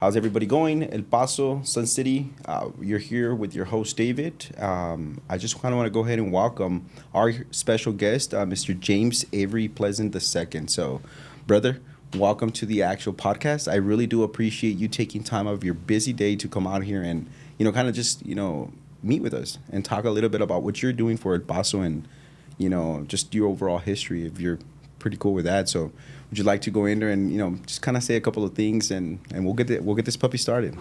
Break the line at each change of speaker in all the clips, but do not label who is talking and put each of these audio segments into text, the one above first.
How's everybody going? El Paso, Sun City. You're here with your host, David. I just kind of want to go ahead and welcome our special guest, Mr. James Avery Pleasant II. So, brother, welcome to the actual podcast. I really do appreciate you taking time out of your busy day to come out here and, kind of just, meet with us and talk a little bit about what you're doing for El Paso and, just your overall history, if you're pretty cool with that. So, would you like to go in there and just kind of say a couple of things and we'll get this puppy started?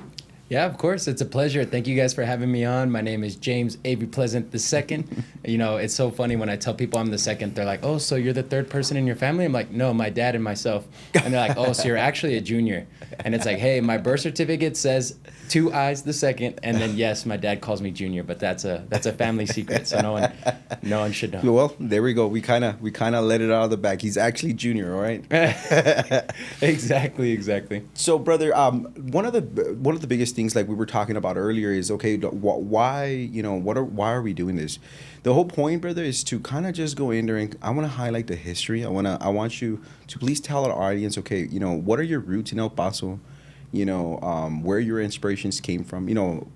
Yeah, of course. It's a pleasure. Thank you guys for having me on. My name is James Avery Pleasant II. It's so funny when I tell people I'm the second, they're like, oh, so you're the third person in your family? I'm like, no, my dad and myself. And they're like, oh, so you're actually a junior. And it's like, hey, my birth certificate says 2 eyes the second. And then, yes, my dad calls me junior, but that's a family secret. So no one should know.
Well, there we go. We kind of let it out of the bag. He's actually junior, all right?
Exactly.
So, brother, one of the biggest things, like we were talking about earlier, is why are we doing this? The whole point, brother, is to kind of just go in there and I want to highlight the history. I want you to please tell our audience, okay, what are your roots in El Paso? Where your inspirations came from.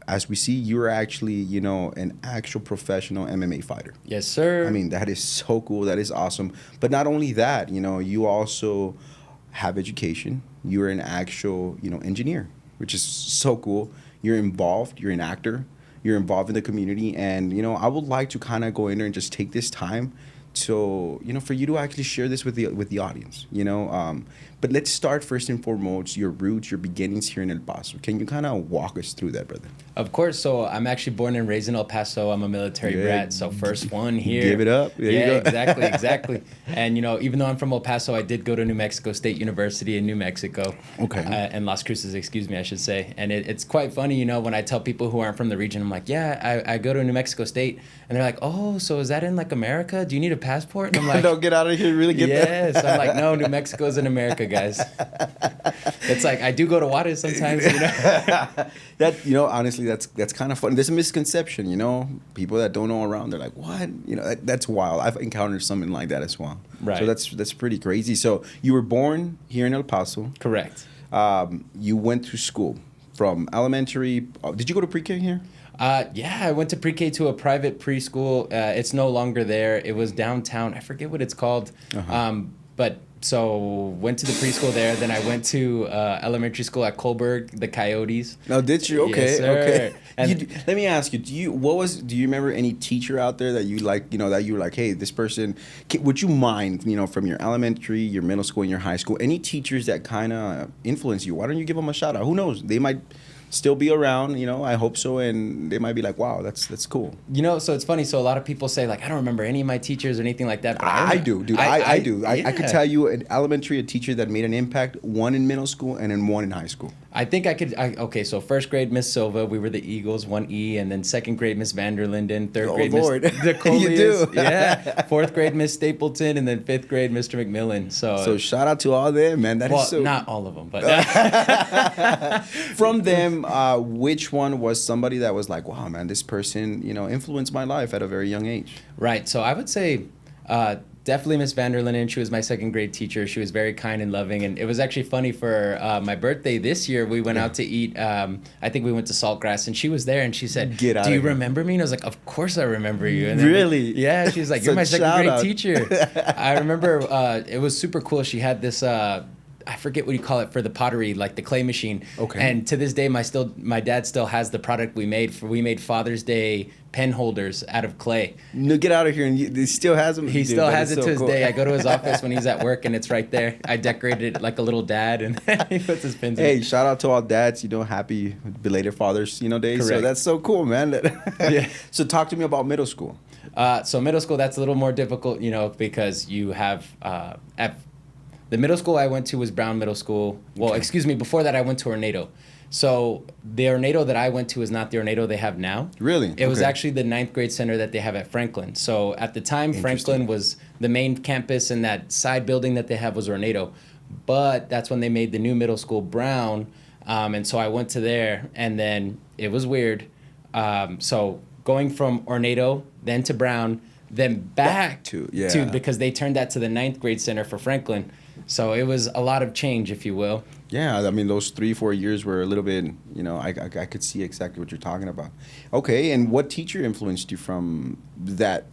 As we see, you're actually, an actual professional MMA fighter.
Yes, sir.
I mean, that is so cool. That is awesome. But not only that, you also have education. You're an actual, engineer, which is so cool. You're involved. You're an actor. You're involved in the community. And, I would like to kind of go in there and just take this time to, for you to actually share this with the audience, But let's start first and foremost, your roots, your beginnings here in El Paso. Can you kind of walk us through that, brother?
Of course. So I'm actually born and raised in El Paso. I'm a military brat. So first one here.
Give it up. There you go.
Exactly. And, even though I'm from El Paso, I did go to New Mexico State University in New Mexico.
Okay.
And Las Cruces, I should say. And it's quite funny, when I tell people who aren't from the region, I'm like, yeah, I go to New Mexico State. And they're like, oh, so is that in like America? Do you need a passport? And I'm like,
don't get out of here. Really get
yes. I'm like, no, New Mexico's in America, guys. It's like, I do go to Juarez sometimes,
That, honestly, that's kind of fun. There's a misconception, people that don't know around, they're like, what? That's wild. I've encountered something like that as well.
Right.
So that's pretty crazy. So you were born here in El Paso.
Correct.
You went to school from elementary. Did you go to pre-K here?
Yeah, I went to pre-K to a private preschool. It's no longer there. It was downtown. I forget what it's called. But so went to the preschool there. Then I went to elementary school at Colberg, the Coyotes.
Oh, did you? Okay,
yes, sir.
okay.
And
Let me ask you. Do you remember any teacher out there that you like? That you were like, hey, this person. Would you mind? From your elementary, your middle school, and your high school, any teachers that kind of influence you? Why don't you give them a shout out? Who knows? They might still be around, I hope so, and they might be like, wow, that's cool.
So it's funny. So a lot of people say, like, I don't remember any of my teachers or anything like that. But
I do, dude. I do.
Yeah.
I could tell you an elementary, a teacher that made an impact, one in middle school and then one in high school.
I think I could. Okay, so first grade, Miss Silva, we were the Eagles, 1E, and then second grade, Miss Vanderlinden, third grade,
Lord.
Miss DeColius,
You do.
yeah, fourth grade, Miss Stapleton, and then fifth grade, Mr. McMillan. So
shout out to all them, man. That is so.
Not all of them, but
From them, which one was somebody that was like, wow, man, this person, influenced my life at a very young age?
Right. So I would say. Definitely Miss Vanderlinden. She was my second grade teacher. She was very kind and loving. And it was actually funny for my birthday this year. We went out to eat. I think we went to Saltgrass, and she was there. And she said, "Do you remember me?" And I was like, "Of course I remember you." And then
really?
Yeah. She was like, "You're my second grade teacher." I remember it was super cool. She had this. I forget what you call it for the pottery, like the clay machine.
Okay.
And to this day, my dad still has the product we made. We made Father's Day pen holders out of clay.
No, get out of here. And he still has them?
He still has it to his day. I go to his office when he's at work, and it's right there. I decorated it like a little dad, and he puts his pins in.
Hey, shout out to all dads, Happy belated Father's, Day.
Correct.
So that's so cool, man.
Yeah.
So talk to me about middle school.
So middle school, that's a little more difficult, because you have... The middle school I went to was Brown Middle School. Well, excuse me, before that I went to Ornado. So the Ornado that I went to is not the Ornado they have now.
Really?
It was actually the 9th grade center that they have at Franklin. So at the time, Franklin was the main campus, and that side building that they have was Ornado. But that's when they made the new middle school, Brown. And so I went to there, and then it was weird. So going from Ornado, then to Brown, then back to because they turned that to the 9th grade center for Franklin. So it was a lot of change, if you will.
Yeah, I mean, those 3, 4 years were a little bit, I could see exactly what you're talking about. Okay, and what teacher influenced you from that,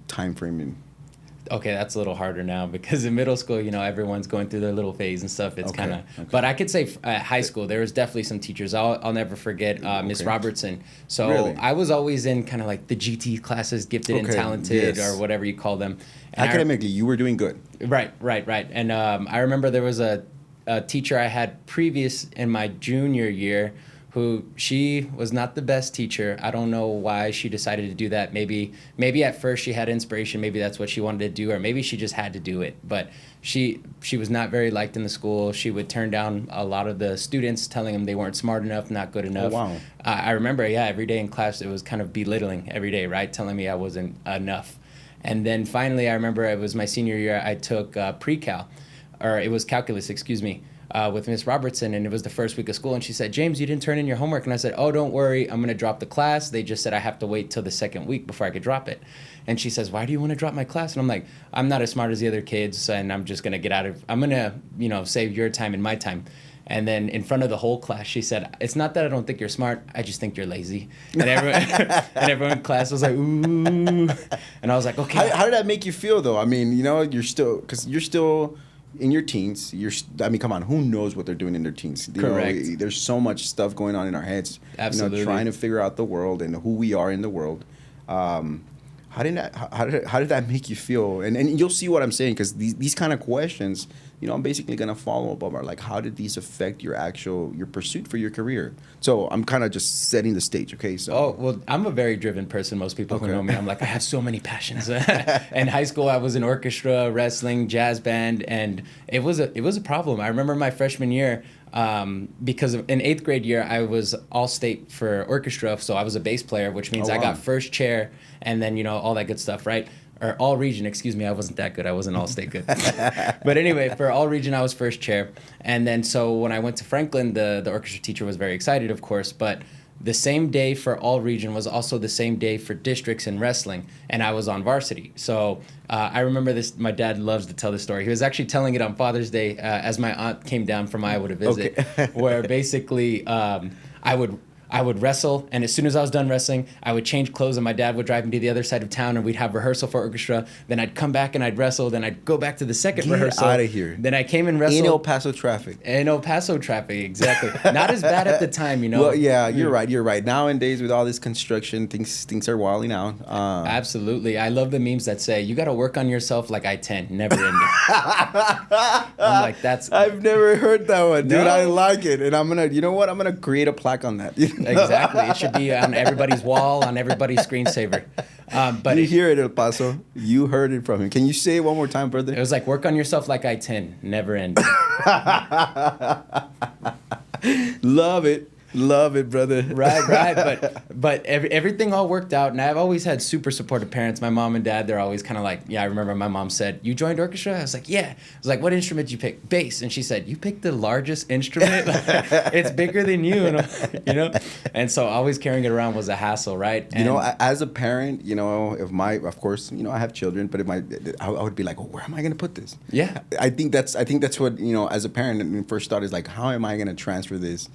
time frame?
Okay, that's a little harder now because in middle school, everyone's going through their little phase and stuff. It's
Okay,
kind of,
okay.
but I could say at high school, there was definitely some teachers. I'll never forget Miss
Okay.
Robertson. So
Really?
I was always in kind of like the GT classes, gifted and
Okay,
talented,
yes.
or whatever you call them. And
Academically, you were doing good.
Right. And I remember there was a teacher I had previous in my junior year who she was not the best teacher. I don't know why she decided to do that. Maybe at first she had inspiration. Maybe that's what she wanted to do, or maybe she just had to do it. But she was not very liked in the school. She would turn down a lot of the students, telling them they weren't smart enough, not good enough.
Oh, wow.
I remember, every day in class it was kind of belittling every day, right? Telling me I wasn't enough. And then finally, I remember it was my senior year. I took pre-cal, or it was calculus, excuse me, with Miss Robertson, and it was the first week of school. And she said, "James, you didn't turn in your homework." And I said, "Oh, don't worry, I'm gonna drop the class. They just said I have to wait till the second week before I could drop it." And she says, "Why do you want to drop my class?" And I'm like, "I'm not as smart as the other kids, and I'm just gonna I'm gonna, save your time and my time." And then in front of the whole class, she said, "It's not that I don't think you're smart. I just think you're lazy." And everyone in class was like, "Ooh." And I was like, "Okay."
How did that make you feel, though? I mean, you're still in your teens. Come on, who knows what they're doing in their teens?
Correct.
There's so much stuff going on in our heads.
Absolutely.
Trying to figure out the world and who we are in the world. How did that make you feel? And you'll see what I'm saying, because these kind of questions, I'm basically gonna follow up on, like, how did these affect your pursuit for your career? So I'm kind of just setting the stage, okay? So.
Oh, well, I'm a very driven person. Most people who
Okay.
know me, I'm like, I have so many passions. In high school, I was in orchestra, wrestling, jazz band, and it was a problem. I remember my freshman year, because in 8th grade year, I was all state for orchestra, so I was a bass player, which means
Oh,
I
wow.
got first chair, and then all that good stuff, right? Or all region, excuse me, I wasn't that good. I wasn't all state good. But anyway, for all region, I was first chair. And then so when I went to Franklin, the orchestra teacher was very excited, of course, but the same day for all region was also the same day for districts in wrestling, and I was on varsity. So I remember this, my dad loves to tell this story. He was actually telling it on Father's Day as my aunt came down from Iowa to visit,
Okay.
where basically I would wrestle, and as soon as I was done wrestling, I would change clothes, and my dad would drive me to the other side of town, and we'd have rehearsal for orchestra. Then I'd come back and I'd wrestle. Then I'd go back to the second
Get
rehearsal.
outta here.
Then I came and wrestled.
In El Paso traffic.
In El Paso traffic, exactly. Not as bad at the time,
Well, yeah, you're right. Nowadays, with all this construction, things are wilding out.
Absolutely. I love the memes that say, "You got to work on yourself like I-10, never ending." I'm like, that's...
I've never heard that one, dude.
No.
I like it, and I'm gonna create a plaque on that.
Exactly. It should be on everybody's wall, on everybody's screensaver. But
You hear it, El Paso. You heard it from him. Can you say it one more time, brother?
it was like, work on yourself like I-10, never ending.
Love it, brother.
Right. But everything all worked out, and I've always had super supportive parents. My mom and dad, they're always kind of like, I remember my mom said, "You joined orchestra?" I was like, "Yeah." I was like, "What instrument did you pick?" "Bass." And she said, "You picked the largest instrument? It's bigger than you." And, and so always carrying it around was a hassle, right? And
As a parent, of course, I have children, but I would be like, well, where am I gonna put this?
Yeah.
I think that's what, as a parent, my first thought is like, how am I gonna transfer this?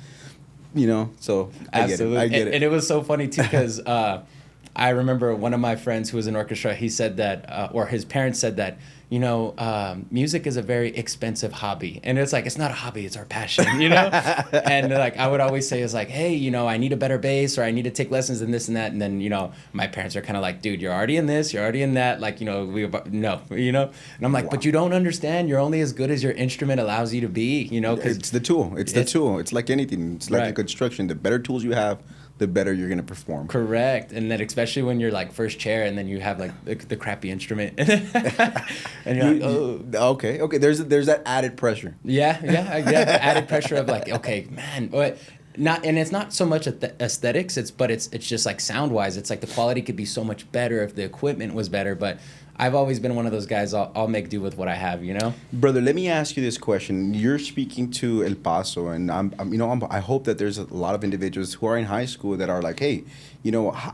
So
Absolutely.
I get it.
And it was so funny too, because I remember one of my friends who was in orchestra, he said that, or his parents said that, music is a very expensive hobby. And it's like, it's not a hobby, it's our passion, And like, I would always say, it's like, hey, I need a better bass, or I need to take lessons in this and that. And then, my parents are kind of like, dude, you're already in this, you're already in that. Like, no. And I'm like, but you don't understand. You're only as good as your instrument allows you to be, because
It's the tool. It's the tool. It's like anything. It's like
Right.
a construction. The better tools you have, the better you're gonna perform.
Correct. And then especially when you're like first chair, and then you have like the crappy instrument, and you're like, oh,
Okay. There's that added pressure.
yeah. The added pressure of like, okay, man, but not, and it's not so much aesthetics. It's just like sound wise, it's like the quality could be so much better if the equipment was better. But I've always been one of those guys. I'll make do with what I have, you know.
Brother, let me ask you this question. You're speaking to El Paso, and I hope that there's a lot of individuals who are in high school that are like, hey,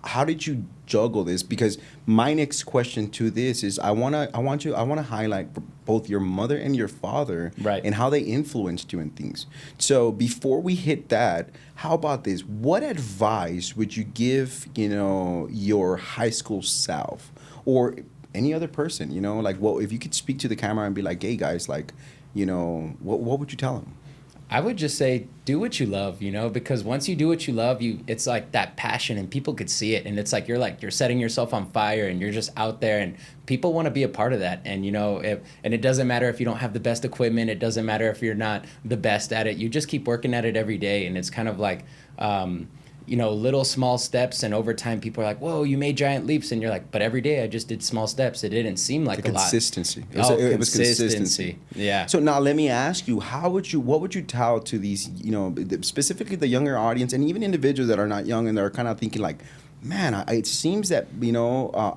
how did you juggle this? Because my next question to this is, I want to highlight both your mother and your father,
right,
and how they influenced you in things. So before we hit that, how about this? What advice would you give, your high school self, or any other person, like, well, if you could speak to the camera and be like, hey guys, like, what would you tell them?
I would just say, do what you love, because once you do what you love, it's like that passion, and people could see it, and it's like you're setting yourself on fire, and you're just out there, and people want to be a part of that. And and it doesn't matter if you don't have the best equipment, it doesn't matter if you're not the best at it. You just keep working at it every day, and it's kind of like little small steps, and over time people are like, whoa, you made giant leaps, and you're like, but every day I just did small steps. It didn't seem like a lot.
Consistency.
It was consistency. Yeah.
So now let me ask you, what would you tell to these, specifically the younger audience, and even individuals that are not young and they're kind of thinking like, man, it seems that,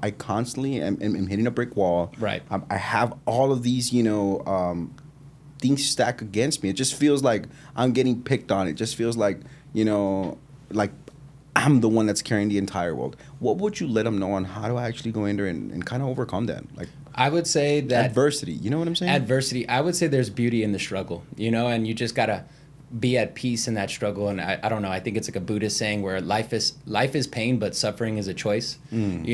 I constantly am hitting a brick wall.
Right.
I have all of these, things stacked against me. It just feels like I'm getting picked on. It just feels like, like I'm the one that's carrying the entire world. What would you let them know on how to actually go in there and kind of overcome that? Like,
I would say that
adversity, you know what I'm saying?
Adversity. I would say there's beauty in the struggle, and you just gotta be at peace in that struggle. And I don't know, I think it's like a Buddhist saying where life is pain, but suffering is a choice. And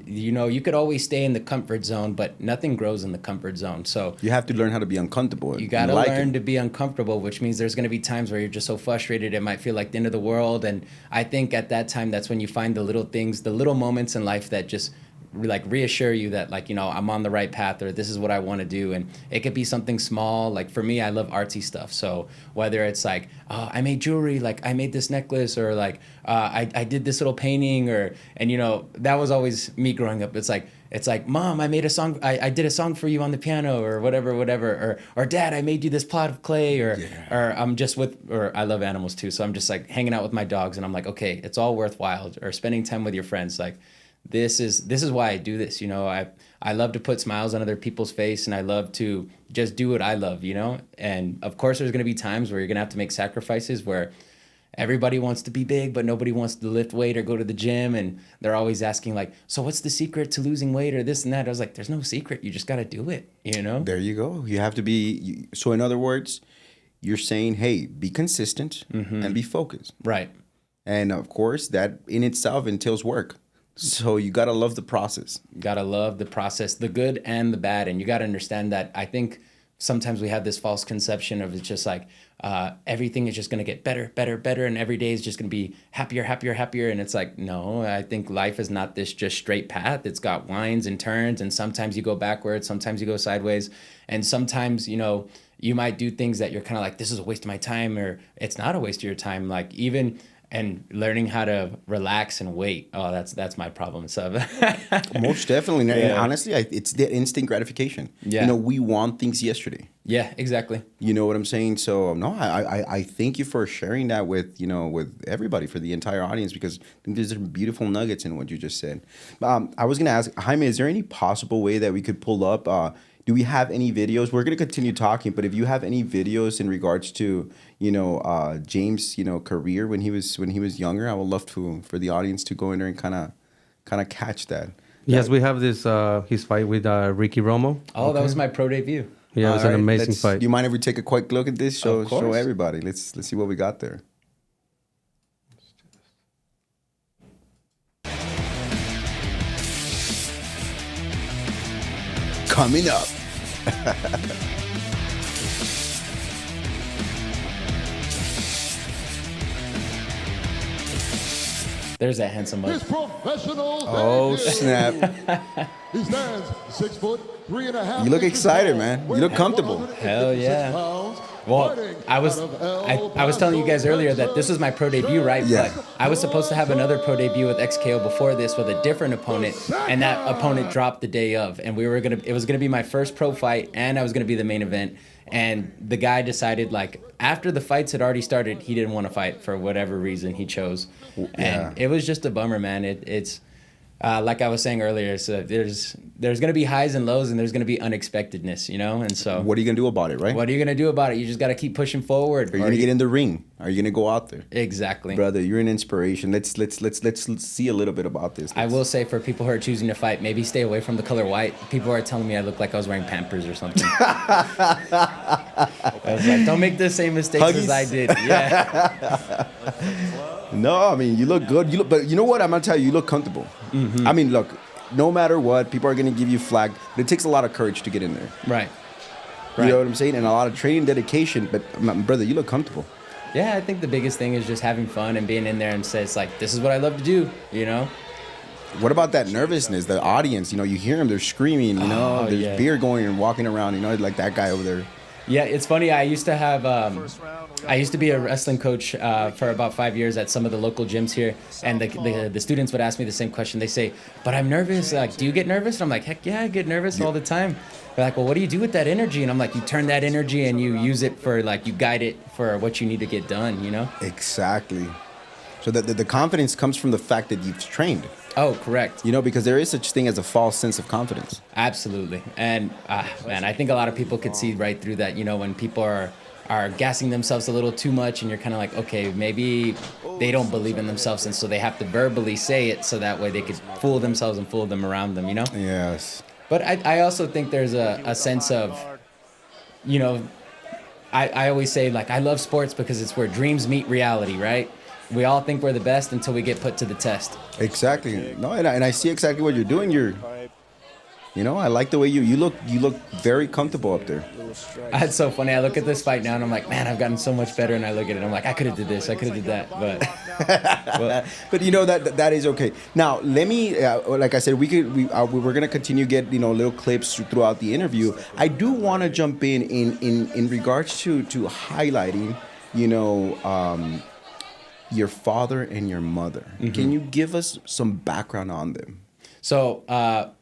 you could always stay in the comfort zone, but nothing grows in the comfort zone. So
you have to learn how to be uncomfortable.
You got to learn to be uncomfortable, which means there's going to be times where you're just so frustrated it might feel like the end of the world. And I think at that time, that's when you find the little things, the little moments in life that just like reassure you that, like, I'm on the right path, or this is what I want to do. And it could be something small. Like for me, I love artsy stuff. So whether it's like, I made jewelry, like I made this necklace, or like I did this little painting, and that was always me growing up. It's like, Mom, I made a song. I did a song for you on the piano, or whatever. Or Dad, I made you this pot of clay, or I'm just or I love animals too. So I'm just like hanging out with my dogs, and I'm like, okay, it's all worthwhile. Or spending time with your friends, like. This is why I do this. I love to put smiles on other people's face, and I love to just do what I love, And of course, there's going to be times where you're going to have to make sacrifices where everybody wants to be big, but nobody wants to lift weight or go to the gym. And they're always asking like, so what's the secret to losing weight or this and that? I was like, there's no secret. You just got to do it, There
you go. You have to be. So in other words, you're saying, hey, be consistent and be focused.
Right.
And of course, that in itself entails work. So you got to love the process.
You got to love the process, the good and the bad. And you got to understand that I think sometimes we have this false conception of it's just like everything is just going to get better. And every day is just going to be happier. And it's like, no, I think life is not this just straight path. It's got winds and turns. And sometimes you go backwards. Sometimes you go sideways. And sometimes, you might do things that you're kind of like, this is a waste of my time, or it's not a waste of your time. Like even... And learning how to relax and wait. Oh, that's my problem. So
most definitely. Yeah. And honestly, it's the instant gratification.
Yeah.
We want things yesterday.
Yeah, exactly.
You know what I'm saying? So no, I thank you for sharing that with with everybody, for the entire audience, because I think there's some beautiful nuggets in what you just said. I was gonna ask Jaime, is there any possible way that we could pull up? Do we have any videos? We're going to continue talking, but if you have any videos in regards to, James, career when he was younger, I would love for the audience to go in there and kind of catch that.
Yes, we have this his fight with Ricky Romo.
Oh, okay. That was my pro debut.
Yeah, it was an amazing fight.
Do you mind if we take a quick look at this? Show everybody. Let's see what we got there. Coming up.
There's that handsome mug.
His professional
Oh, snap.
He stands 6'3.5".
You look excited, man. You look comfortable.
Hell yeah. Well, I was telling you guys earlier that this was my pro debut, right?
Yeah.
But I was supposed to have another pro debut with XKO before this with a different opponent, and that opponent dropped the day of, and it was gonna be my first pro fight, and I was gonna be the main event. And the guy decided, like, after the fights had already started, he didn't want to fight for whatever reason he chose. And it was just a bummer, man. Like I was saying earlier, so there's going to be highs and lows, and there's going to be unexpectedness, you know? And so
What are you gonna do about it, right?
what are you going to do about it? You just got to keep pushing forward.
Are you gonna get in the ring? Are you gonna go out there?
Exactly.
Brother, you're an inspiration. Let's see a little bit about this.
I will say for people who are choosing to fight, maybe stay away from the color white. People are telling me I look like I was wearing Pampers or something. I was like, don't make the same mistakes as
Huggies?
I did. Yeah.
No, I mean you look good. But you know what? I'm gonna tell you, you look comfortable.
Mm-hmm.
I mean, look, no matter what, people are gonna give you flag, but it takes a lot of courage to get in there.
Right.
You know what I'm saying? And a lot of training, dedication. But my brother, you look comfortable.
Yeah, I think the biggest thing is just having fun and being in there and say, it's like, this is what I love to do, you know?
What about that nervousness? The audience, you hear them, they're screaming, there's
yeah.
beer going and walking around, like that guy over there.
Yeah, it's funny. I used to have, I used to be a wrestling coach for about 5 years at some of the local gyms here, and the students would ask me the same question. They say, "But I'm nervous. Like, do you get nervous?" And I'm like, "Heck yeah, I get nervous all the time." They're like, "Well, what do you do with that energy?" And I'm like, "You turn that energy and you use it for you guide it for what you need to get done." You know?
Exactly. So the confidence comes from the fact that you've trained.
Oh, correct.
Because there is such thing as a false sense of confidence.
Absolutely. And man, I think a lot of people could see right through that, when people are gassing themselves a little too much and you're kind of like, okay, maybe they don't believe in themselves, and so they have to verbally say it so that way they could fool themselves and fool them around them,
Yes.
But I also think there's a sense of, I always say, like, I love sports because it's where dreams meet reality, right? We all think we're the best until we get put to the test.
Exactly. No, and I see exactly what you're doing. I like the way you look very comfortable up there.
It's so funny. I look at this fight now and I'm like, man, I've gotten so much better. And I look at it, I'm like, I could have did this, I could have did that, but
that is okay. Now let me, like I said, we're gonna continue get little clips throughout the interview. I do want to jump in regards to highlighting, your father and your mother. Mm-hmm. Can you give us some background on them?
So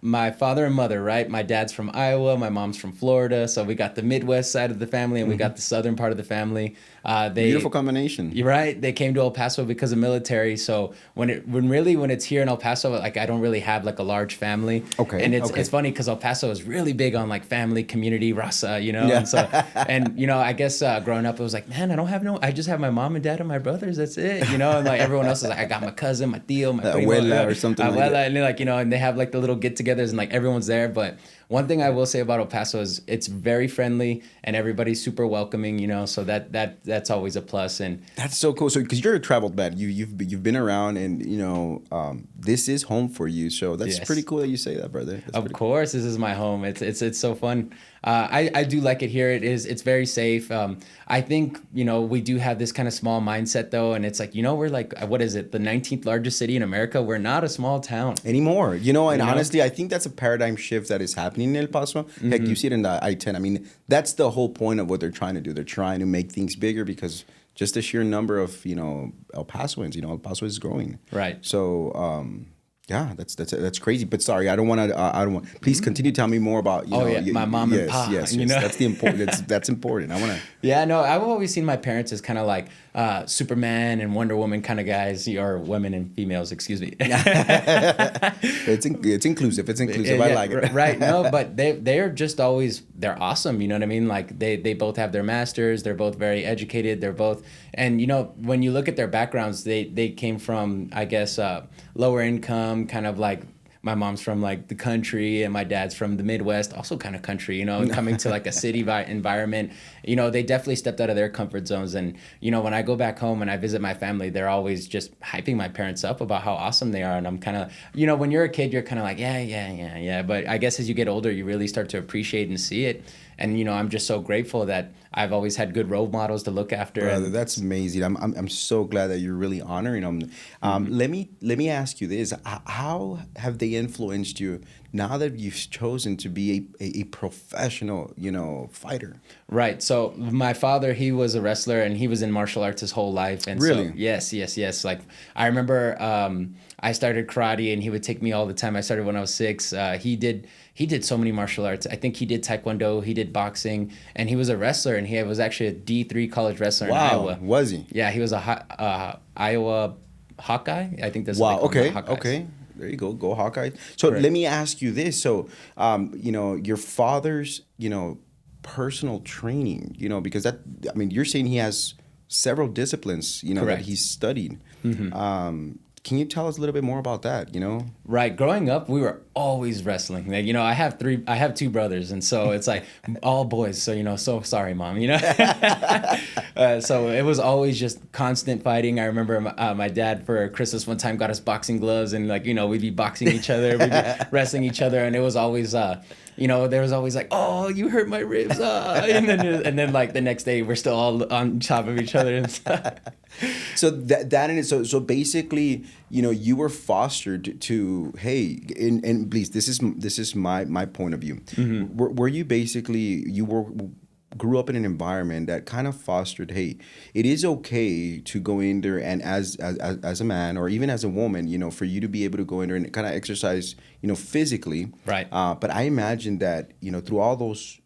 my father and mother, right? My dad's from Iowa, my mom's from Florida. So we got the Midwest side of the family, and we got the southern part of the family.
Beautiful combination.
You're right. They came to El Paso because of military. So when it's here in El Paso, like, I don't really have like a large family.
Okay.
And it's funny because El Paso is really big on like family, community, raza,
Yeah.
And so I guess growing up, it was like, man, I just have my mom and dad and my brothers. That's it. And like everyone else is like, I got my cousin, my tío, my primo,
abuela or something like that.
And and they have like the little get-togethers and like everyone's there. But one thing I will say about El Paso is it's very friendly and everybody's super welcoming, so that's always a plus. And
that's so cool. So because you're a traveled man, you've been around, and this is home for you. So that's
Yes.
pretty cool that you say that, brother. That's
Of course, this is my home. It's so fun. I do like it here. It's very safe. I think we do have this kind of small mindset though, and it's like we're like, what is it, the 19th largest city in America? We're not a small town
anymore. And honestly, I think that's a paradigm shift that is happening in El Paso.
Mm-hmm.
Heck, you see it in the I-10. I mean, that's the whole point of what they're trying to do. They're trying to make things bigger because just the sheer number of El Pasoans. El Paso is growing.
Right.
So. Yeah, that's crazy. But sorry, I don't want to. Please continue. Tell me more about
my mom and pa.
Yes. That's the important. That's important. I want to.
Yeah, no, I've always seen my parents as kind of like Superman and Wonder Woman kind of guys, or women and females. Excuse me.
It's inclusive. It's inclusive.
Yeah,
I like it.
Right. No, but they're just always, they're awesome. You know what I mean? Like they both have their masters. They're both very educated. They're both, and when you look at their backgrounds, they came from, I guess, lower income, kind of like. My mom's from like the country and my dad's from the Midwest, also kind of country, and coming to like a city environment, they definitely stepped out of their comfort zones. And, when I go back home and I visit my family, they're always just hyping my parents up about how awesome they are. And I'm kind of, when you're a kid, you're kind of like, yeah. But I guess as you get older, you really start to appreciate and see it. And, I'm just so grateful that I've always had good role models to look after.
Brother, that's amazing. I'm so glad that you're really honoring them. Let me ask you this: how have they influenced you now that you've chosen to be a professional, fighter?
Right. So my father, he was a wrestler and he was in martial arts his whole life. And
really?
So, yes. Like I remember I started karate and he would take me all the time. I started when I was 6. He did so many martial arts. I think he did taekwondo, he did boxing, and he was a wrestler, and he was actually a D3 college wrestler in Iowa.
Was he?
Yeah, he was a Iowa Hawkeye. I think that's
wow.
what they call
Okay.
them, Hawkeyes.
Okay. There you go. Go Hawkeyes. So
Correct.
let me ask you this. So, your father's, personal training, because I mean, you're saying he has several disciplines, that
Correct.
he's studied. Can you tell us a little bit more about that,
Right. Growing up, we were always wrestling. Like, I have two brothers, and so it's like all boys. So, so sorry, mom, so it was always just constant fighting. I remember my dad for Christmas one time got us boxing gloves, and we'd be boxing each other, we'd be wrestling each other. And it was always, there was always like, oh, you hurt my ribs. And then like the next day we're still all on top of each other and stuff.
So that in it. So basically, you were fostered to, hey, and please, this is my point of view.
Mm-hmm.
Were you basically grew up in an environment that kind of fostered, hey, it is okay to go in there and as a man or even as a woman, for you to be able to go in there and kind of exercise, physically.
Right.
But I imagine that, through all those,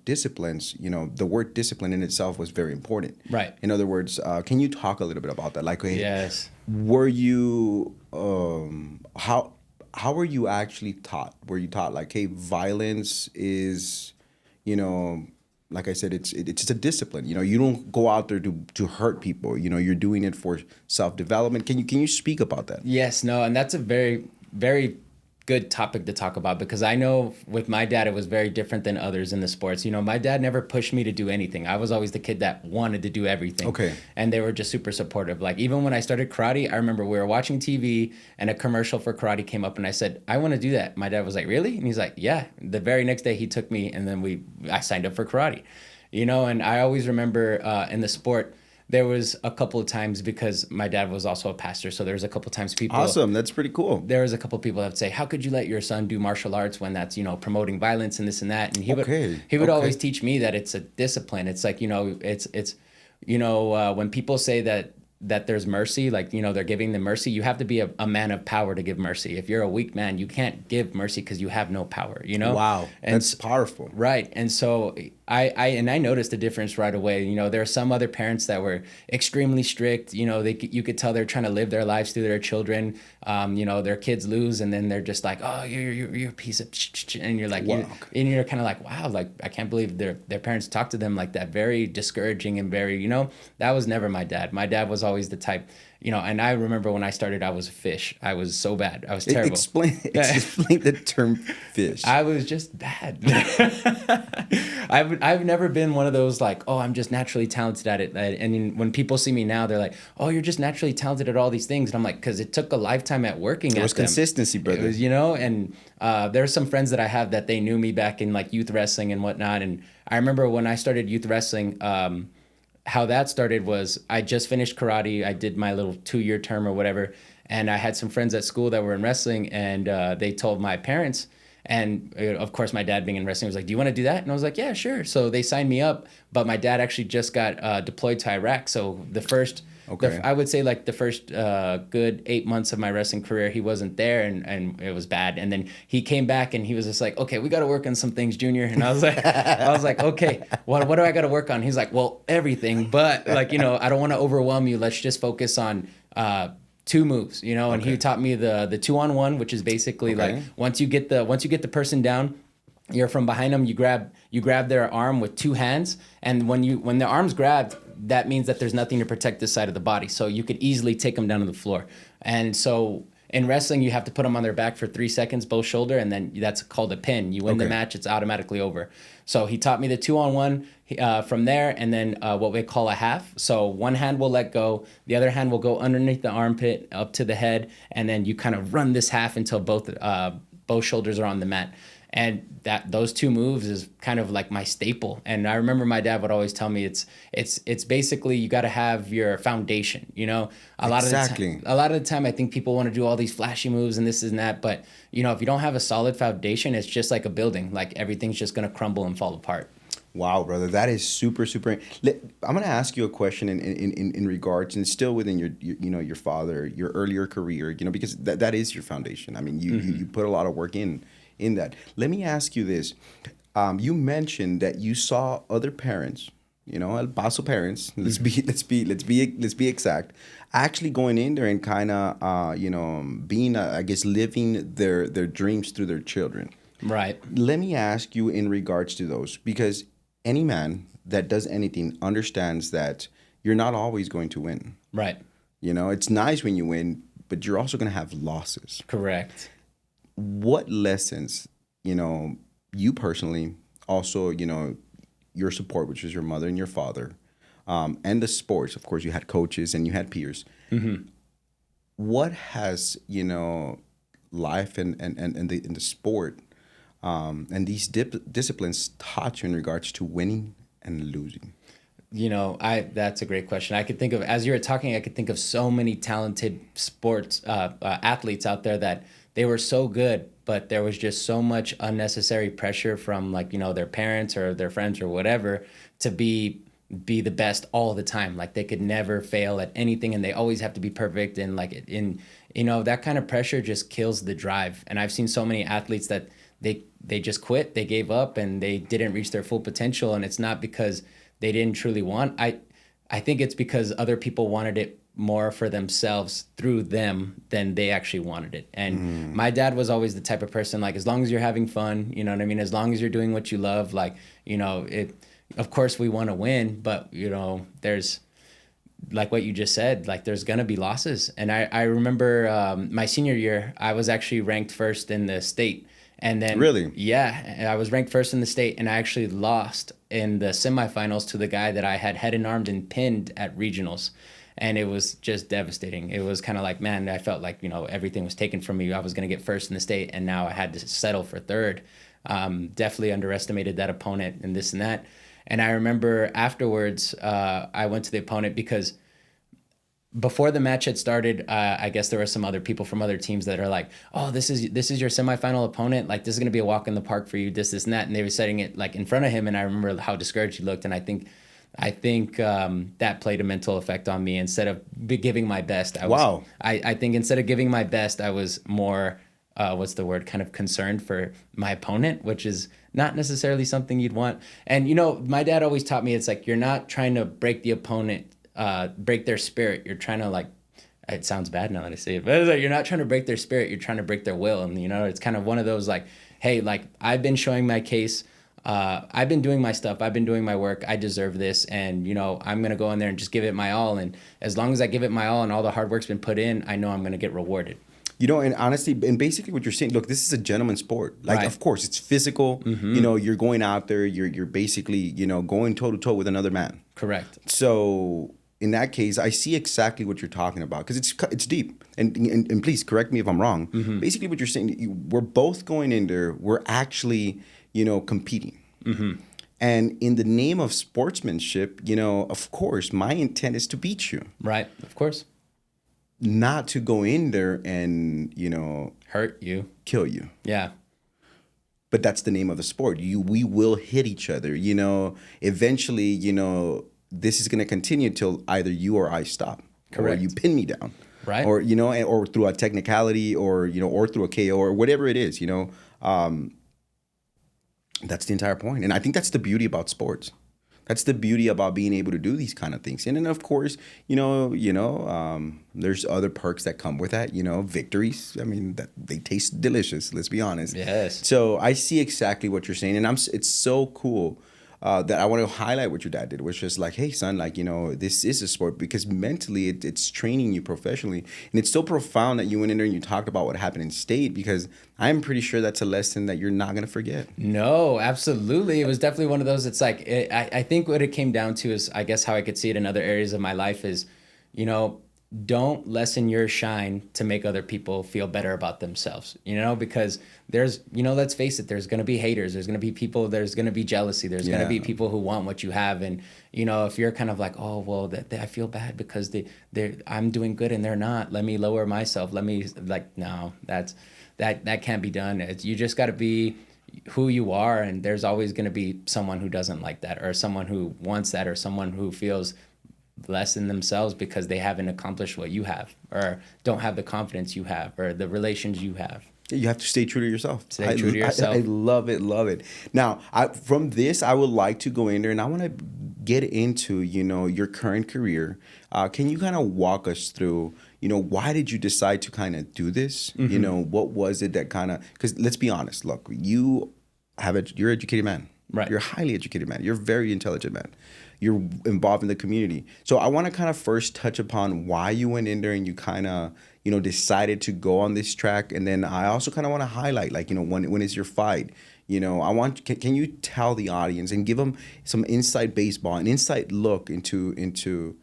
disciplines, the word discipline in itself was very important.
Right.
In other words, can you talk a little bit about that? Like, hey,
Yes.
were you, how were you actually taught? Were you taught like, hey, violence is, like I said, it's a discipline. You don't go out there to hurt people. You're doing it for self-development. Can you speak about that?
Yes, no, and that's a very, very good topic to talk about, because I know with my dad it was very different than others in the sports. My dad never pushed me to do anything. I was always the kid that wanted to do everything.
Okay.
And they were just super supportive. Like even when I started karate, I remember we were watching TV and a commercial for karate came up and I said, I want to do that. My dad was like, really? And he's like, yeah. The very next day he took me and then I signed up for karate. And I always remember in the sport, there was a couple of times, because my dad was also a pastor, so there was a couple of times people...
Awesome. That's pretty cool.
There was a couple of people that would say, how could you let your son do martial arts when that's, promoting violence and this and that? And he would always teach me that it's a discipline. It's like, when people say that there's mercy, like, they're giving them mercy, you have to be a man of power to give mercy. If you're a weak man, you can't give mercy because you have no power,
Wow.
And
that's powerful.
Right. And so I noticed a difference right away. There are some other parents that were extremely strict. You could tell they're trying to live their lives through their children. Their kids lose and then they're just like, oh, you're a piece of and you're like,
wow.
You're kind of like, wow, like I can't believe their parents talk to them like that. Very discouraging and very, that was never my dad. My dad was always the type, and I remember when I started, I was a fish. I was so bad. I was terrible.
Explain the term fish.
I was just bad. I've never been one of those like, oh, I'm just naturally talented at it. And when people see me now, they're like, oh, you're just naturally talented at all these things. And I'm like, because it took a lifetime at working at them.
It was consistency, brother.
It was, and there are some friends that I have that they knew me back in like youth wrestling and whatnot. And I remember when I started youth wrestling, how that started was I just finished karate. I did my little 2-year term or whatever. And I had some friends at school that were in wrestling, and they told my parents. And of course, my dad being in wrestling was like, do you want to do that? And I was like, yeah, sure. So they signed me up. But my dad actually just got deployed to Iraq. So I would say like the first good 8 months of my wrestling career, he wasn't there, and it was bad. And then he came back and he was just like, okay, we got to work on some things, Junior. And I was like, okay, what do I got to work on? He's like, well, everything. But like, I don't want to overwhelm you. Let's just focus on 2 moves, and he taught me the 2-on-1, which is basically like once you get the person down, you're from behind them, you grab their arm with 2 hands, and when the arm's grabbed, that means that there's nothing to protect this side of the body, so you could easily take them down to the floor. And so in wrestling, you have to put them on their back for 3 seconds, both shoulder, and then that's called a pin. You win the match, it's automatically over. So he taught me the 2-on-1 from there, and then what we call a half. So one hand will let go, the other hand will go underneath the armpit up to the head, and then you kind of run this half until both shoulders are on the mat. And those 2 moves is kind of like my staple. And I remember my dad would always tell me it's basically you got to have your foundation. A lot of the time I think people want to do all these flashy moves and this and that, but if you don't have a solid foundation, it's just like a building. Like everything's just gonna crumble and fall apart.
Wow, brother, that is super, super. I'm gonna ask you a question in regards, and still within your father, your earlier career, because that is your foundation. I mean, you put a lot of work in that. Let me ask you this: you mentioned that you saw other parents, El Paso parents, let's be exact, actually going in there and kind of, being, I guess, living their dreams through their children.
Right.
Let me ask you in regards to those, because any man that does anything understands that you're not always going to win.
Right.
It's nice when you win, but you're also going to have losses.
Correct.
What lessons, you personally, also, your support, which is your mother and your father, and the sports, of course, you had coaches and you had peers.
Mm-hmm.
What has, life and the sport and these disciplines taught you in regards to winning and losing?
That's a great question. I could think of, as you were talking, I could think of so many talented sports athletes out there that they were so good, but there was just so much unnecessary pressure from their parents or their friends or whatever to be the best all the time. Like they could never fail at anything and they always have to be perfect. And that kind of pressure just kills the drive. And I've seen so many athletes that they just quit, they gave up and they didn't reach their full potential. And it's not because they didn't truly want. I think it's because other people wanted it more for themselves through them than they actually wanted it. And my dad was always the type of person, like, as long as you're having fun, you know what I mean? As long as you're doing what you love, of course we want to win, but there's, like what you just said, like there's going to be losses. And I remember my senior year, I was actually ranked first in the state. And then,
really?
Yeah, I was ranked first in the state, and I actually lost in the semifinals to the guy that I had head and armed and pinned at regionals. And it was just devastating. It was kind of like, man, I felt like, everything was taken from me. I was going to get first in the state, and now I had to settle for third. Definitely underestimated that opponent and this and that. And I remember afterwards, I went to the opponent because before the match had started, I guess there were some other people from other teams that are like, oh, this is your semifinal opponent. Like, this is going to be a walk in the park for you, this and that. And they were setting it like in front of him. And I remember how discouraged he looked. And I think that played a mental effect on me. Instead of giving my best, I think instead of giving my best, I was more, kind of concerned for my opponent, which is not necessarily something you'd want. And, my dad always taught me, it's like, you're not trying to break the opponent, break their spirit. You're trying to it sounds bad now that I say it, but it's like, you're not trying to break their spirit. You're trying to break their will. And, it's kind of one of those like, hey, like I've been showing my case. I've been doing my stuff. I've been doing my work. I deserve this. And, I'm going to go in there and just give it my all. And as long as I give it my all and all the hard work's been put in, I know I'm going to get rewarded.
And honestly, and basically what you're saying, look, this is a gentleman's sport. Like,
right.
Of course, it's physical.
Mm-hmm.
You're going out there, you're basically, going toe to toe with another man.
Correct.
So in that case, I see exactly what you're talking about because it's deep. And please correct me if I'm wrong.
Mm-hmm.
Basically what you're saying, we're both going in there. We're actually, competing.
Mm-hmm.
And in the name of sportsmanship, of course, my intent is to beat you.
Right. Of course.
Not to go in there and,
hurt you,
kill you.
Yeah.
But that's the name of the sport. We will hit each other. Eventually, this is going to continue till either you or I stop.
Correct.
Or you pin me down.
Right.
Or, or through a technicality or, or through a KO or whatever it is, that's the entire point. And I think that's the beauty about sports. That's the beauty about being able to do these kind of things. And then, of course, there's other perks that come with that, victories. I mean, that they taste delicious, let's be honest.
Yes.
So I see exactly what you're saying. And it's so cool that I want to highlight what your dad did, which is like, hey, son, this is a sport because mentally it's training you professionally. And it's so profound that you went in there and you talked about what happened in state because I'm pretty sure that's a lesson that you're not going to forget.
No, absolutely. It was definitely one of those. It's like, I think what it came down to is, I guess how I could see it in other areas of my life is, don't lessen your shine to make other people feel better about themselves, because there's, let's face it, there's going to be haters. There's going to be people, there's going to be jealousy. There's going to be people who want what you have. And, if you're kind of like, oh, well, I feel bad because I'm doing good and they're not, let me lower myself. No, that can't be done. You just got to be who you are. And there's always going to be someone who doesn't like that or someone who wants that or someone who feels less than themselves because they haven't accomplished what you have or don't have the confidence you have or the relations you have.
You have to stay true to yourself.
Stay true to yourself.
I love it, love it. Now, from this, I would like to go in there and I want to get into, your current career, can you kind of walk us through, why did you decide to kind of do this? What was it that kind of, because let's be honest, look, you're an educated man.
Right.
You're a highly educated man. You're a very intelligent man. You're involved in the community. So I want to kind of first touch upon why you went in there and you kind of, decided to go on this track. And then I also kind of want to highlight, like, when is your fight? Can you tell the audience and give them some inside baseball, an inside look into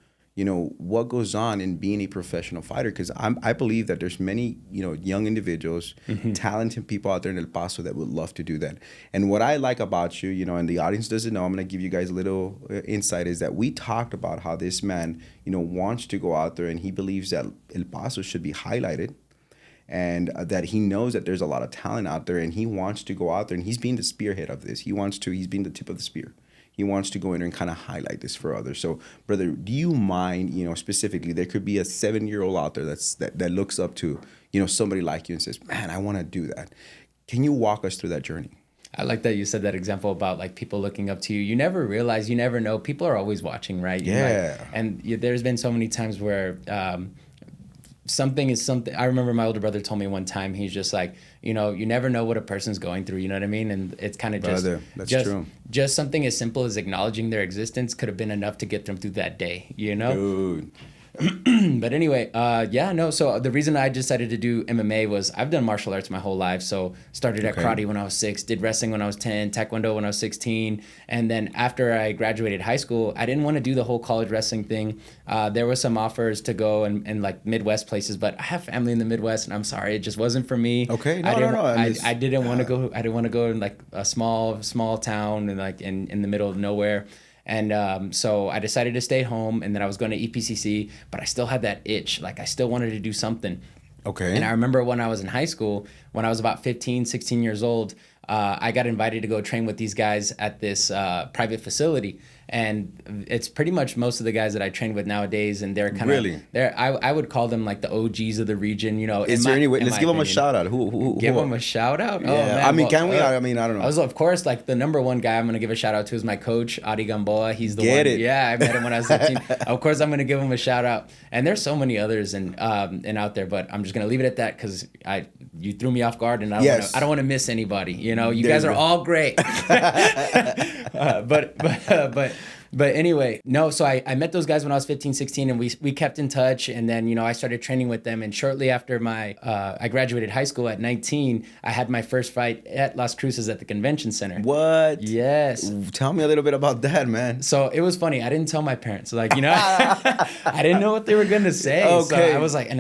what goes on in being a professional fighter? Because I believe that there's many, young individuals, talented people out there in El Paso that would love to do that. And what I like about you, and the audience doesn't know, I'm going to give you guys a little insight, is that we talked about how this man, wants to go out there and he believes that El Paso should be highlighted. And that he knows that there's a lot of talent out there and he wants to go out there and he's being the spearhead of this. He's being the tip of the spear. He wants to go in there and kind of highlight this for others. So, brother, do you mind, specifically, there could be a 7-year-old out there that looks up to, somebody like you and says, man, I want to do that. Can you walk us through that journey?
I like that you said that example about like people looking up to you. You never realize, you never know. People are always watching, right?
Yeah.
There's been so many times where something is something. I remember my older brother told me one time, he's just like, you never know what a person's going through, you know what I mean? And it's kind of just something as simple as acknowledging their existence could have been enough to get them through that day,
Dude.
But anyway, so the reason I decided to do MMA was I've done martial arts my whole life. So started at karate when I was 6, did wrestling when I was 10, taekwondo when I was 16. And then after I graduated high school, I didn't want to do the whole college wrestling thing. There were some offers to go in like Midwest places, but I have family in the Midwest and I'm sorry, it just wasn't for me.
Okay,
I didn't want to go. I didn't want to go in like a small town and like in the middle of nowhere. And so I decided to stay home, and then I was going to EPCC, but I still had that itch. Like I still wanted to do something.
Okay.
And I remember when I was in high school, when I was about 15, 16 years old, I got invited to go train with these guys at this private facility. And it's pretty much most of the guys that I train with nowadays, and they're kind of I would call them like the OGs of the region.
Is there any way? Let's give them a shout out. Who
give them a shout out?
Yeah.
Oh, man.
I mean, can we? I don't know.
I was, of course, like the number one guy I'm gonna give a shout out to is my coach Adi Gamboa. He's the one. Yeah, I met him when I was 17. Of course, I'm gonna give him a shout out. And there's so many others and out there, but I'm just gonna leave it at that because you threw me off guard, and I don't want to miss anybody. You guys are all great. But anyway, no, so I met those guys when I was 15, 16, and we kept in touch. And then, I started training with them. And shortly after I graduated high school at 19, I had my first fight at Las Cruces at the convention center.
What?
Yes.
Tell me a little bit about that, man.
So it was funny. I didn't tell my parents. Like, I didn't know what they were going to say.
Okay.
So I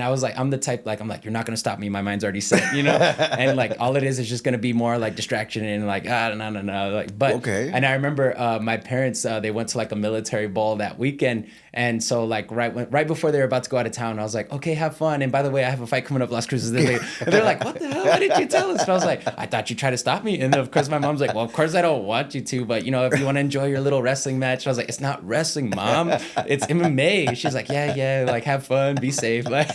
was like, I'm the type, like, I'm like, you're not going to stop me. My mind's already set, And like, all it is just going to be more like distraction and like, no. Like, but,
okay.
And I remember my parents, they went to like a military ball that weekend, and so like right before they were about to go out of town, I was like, okay, have fun, and by the way, I have a fight coming up Las Cruces this week. And they're like, what the hell, why didn't you tell us? And I was like, I thought you'd try to stop me. And then of course my mom's like, well, of course I don't want you to, but if you want to enjoy your little wrestling match. And I was like, it's not wrestling, Mom, it's MMA. She's like, yeah, like have fun, be safe. Like,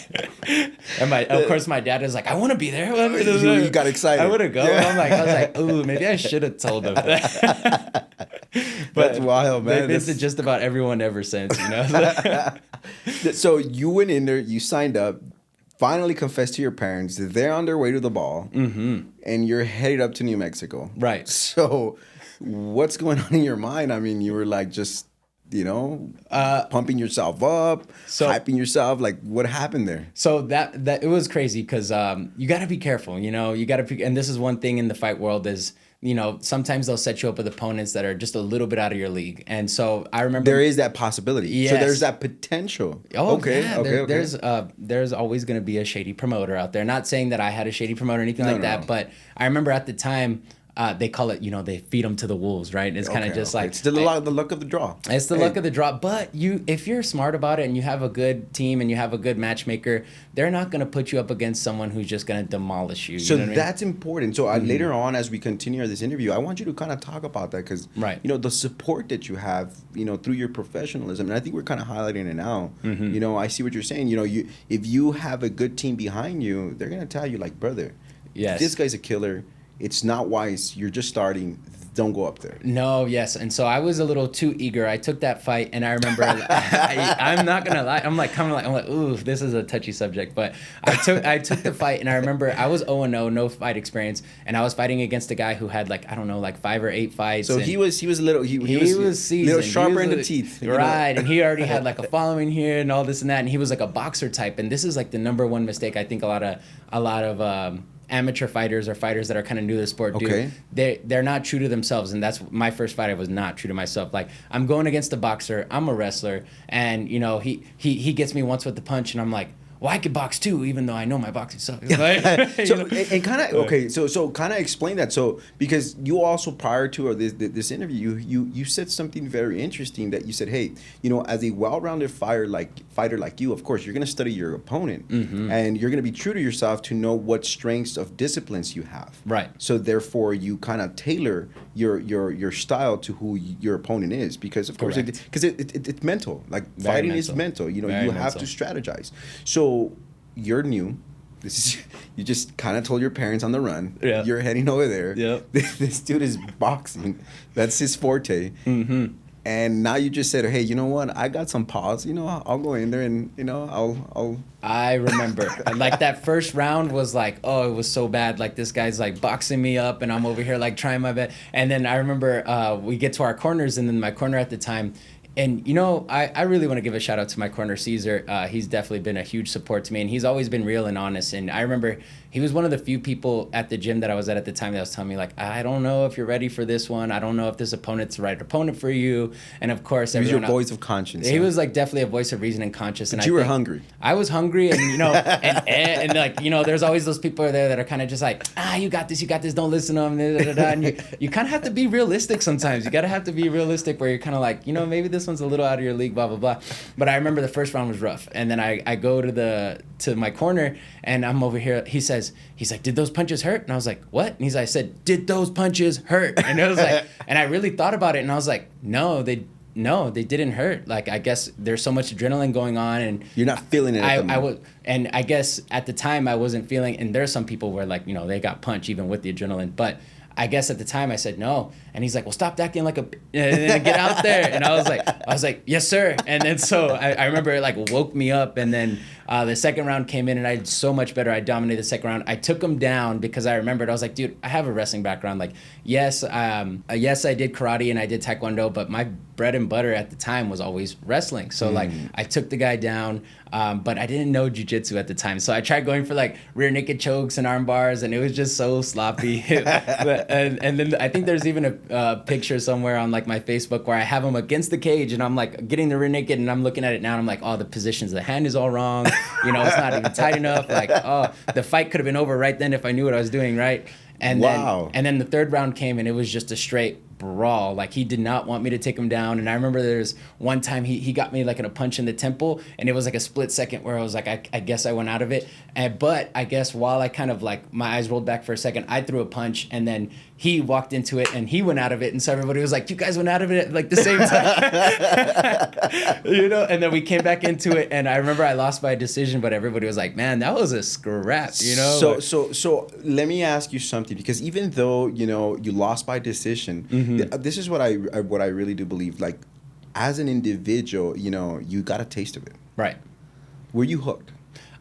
and of course my dad is like, I want to be there.
You got excited.
I want to go. Yeah. And I was like, ooh, maybe I should have told them that.
But that's wild, man.
They've been to just about everyone ever since,
So you went in there, you signed up, finally confessed to your parents. They're on their way to the ball, and you're headed up to New Mexico.
Right.
So what's going on in your mind? I mean, you were like just, pumping yourself up, hyping yourself. Like, what happened there?
So that it was crazy because you got to be careful. You got to, and this is one thing in the fight world is, sometimes they'll set you up with opponents that are just a little bit out of your league. And so I remember
there is that possibility.
Yes.
So there's that potential.
Oh,
okay.
Yeah.
Okay.
There's always going to be a shady promoter out there. Not saying that I had a shady promoter or anything like that, but I remember at the time, they call it, they feed them to the wolves, right? It's kind of just like...
It's the luck of the draw.
It's the luck of the draw. But if you're smart about it and you have a good team and you have a good matchmaker, they're not going to put you up against someone who's just going to demolish you.
So that's important. So later on, as we continue this interview, I want you to kind of talk about that because, the support that you have, through your professionalism, and I think we're kind of highlighting it now. I see what you're saying. If you have a good team behind you, they're going to tell you like, brother, this guy's a killer. It's not wise. You're just starting. don't go up there.
No, yes. And so I was a little too eager. I took that fight, and I remember, I'm not going to lie. I'm like, ooh, this is a touchy subject. But I took the fight, and I remember I was 0-0, no fight experience. And I was fighting against a guy who had like, I don't know, like 5 or 8 fights.
So he was a little, he was
seasoned.
little sharper in the teeth.
Right. And he already had like a following here and all this and that. And he was like a boxer type. And this is like the number one mistake I think a lot of amateur fighters or fighters that are kind of new to the sport do.
Okay.
They're not true to themselves, and that's my first fight. I was not true to myself. Like, I'm going against a boxer, I'm a wrestler, and you know he gets me once with the punch, and I'm like, well, I could box too, even though I know my boxing sucks.
And kind of okay, so kind of explain that. So because you also prior to this interview, you said something very interesting that you said, hey, you know, as a well-rounded fighter like you, of course, you're gonna study your opponent, and you're gonna be true to yourself to know what strengths of disciplines you have.
Right.
So therefore, you kind of tailor your style to who your opponent is, because of course, because it's mental. Like
Very
fighting
mental.
is mental. You know,
Very
you have to
mental.
strategize. So you're new. You just kind of told your parents on the run.
Yeah.
You're heading over there.
Yep.
This dude is boxing. That's his forte. And now you just said, hey, you know what? I got some paws. You know, I'll go in there and, you know, I'll.
I remember, like, that first round was like, oh, it was so bad. Like, this guy's like boxing me up, and I'm over here like trying my best. And then I remember we get to our corners, and then my corner at the time. And, you know, I really want to give a shout out to my corner, Caesar. He's definitely been a huge support to me, and he's always been real and honest. And I remember he was one of the few people at the gym that I was at the time that was telling me, like, I don't know if you're ready for this one. I don't know if this opponent's the right opponent for you. And, of course,
He was your voice of conscience.
He was, like, definitely a voice of reason and conscience.
But
and
you
I
were
think
hungry.
I was hungry, and, you know, and like, you know, there's always those people there that are kind of just like, you got this, don't listen to them, and you kind of have to be realistic sometimes. You got to have to be realistic where you're kind of like, you know, maybe this one's a little out of your league, blah, blah, blah. But I remember the first round was rough, and then I go to my corner, and I'm over here. He's like, did those punches hurt? And I was like, what? And I said, did those punches hurt? And it was like, and I really thought about it, and I was like, no, they didn't hurt. Like, I guess there's so much adrenaline going on, and
You're not feeling it.
I was, and I guess at the time I wasn't feeling. And there's some people where, like, you know, they got punched even with the adrenaline, but I guess at the time I said no, and he's like, well, stop acting like a and get out there. And I was like, yes, sir. And then so I remember it like woke me up, and then the second round came in, and I did so much better. I dominated the second round. I took him down because I remembered, I was like, dude, I have a wrestling background. Like, yes, I did karate and I did taekwondo, but my bread and butter at the time was always wrestling. So like, I took the guy down, but I didn't know jiu-jitsu at the time. So I tried going for like rear naked chokes and arm bars, and it was just so sloppy. and then I think there's even a picture somewhere on like my Facebook where I have him against the cage, and I'm like getting the rear naked, and I'm looking at it now, and I'm like, oh, the positions, the hand is all wrong. You know, it's not even tight enough. Like, oh, the fight could have been over right then if I knew what I was doing, right? And then the third round came, and it was just a straight brawl. Like, he did not want me to take him down. And I remember there's one time he got me like in a punch in the temple, and it was like a split second where I was like, I guess I went out of it. But I guess while I kind of like, my eyes rolled back for a second, I threw a punch, and then he walked into it and he went out of it. And so everybody was like, you guys went out of it at like the same time. You know, and then we came back into it, and I remember I lost by a decision, but everybody was like, man, that was a scrap, you know?
So let me ask you something, because even though, you know, you lost by decision, this is what I really do believe. Like, as an individual, you know, you got a taste of it.
Right.
Were you hooked?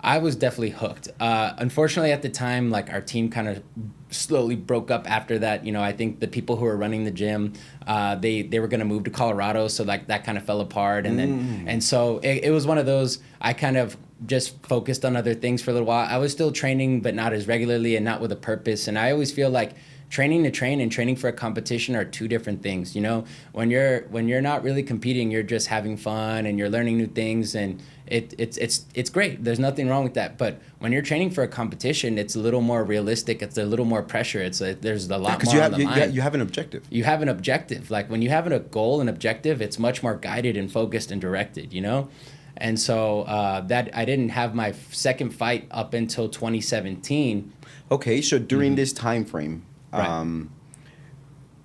I was definitely hooked. Unfortunately, at the time, like, our team kind of slowly broke up after that. You know, I think the people who were running the gym, they were going to move to Colorado, so like that kind of fell apart. And then, and so it was one of those, I kind of just focused on other things for a little while. I was still training, but not as regularly and not with a purpose. And I always feel like training to train and training for a competition are two different things. You know, when you're not really competing, you're just having fun and you're learning new things, and it's great. There's nothing wrong with that. But when you're training for a competition, it's a little more realistic. It's a little more pressure. There's a lot more on the line.
You have an objective.
You have an objective. Like, when you have a goal and objective, it's much more guided and focused and directed, you know? And so that I didn't have my second fight up until 2017.
Okay, so during this time frame,
Right.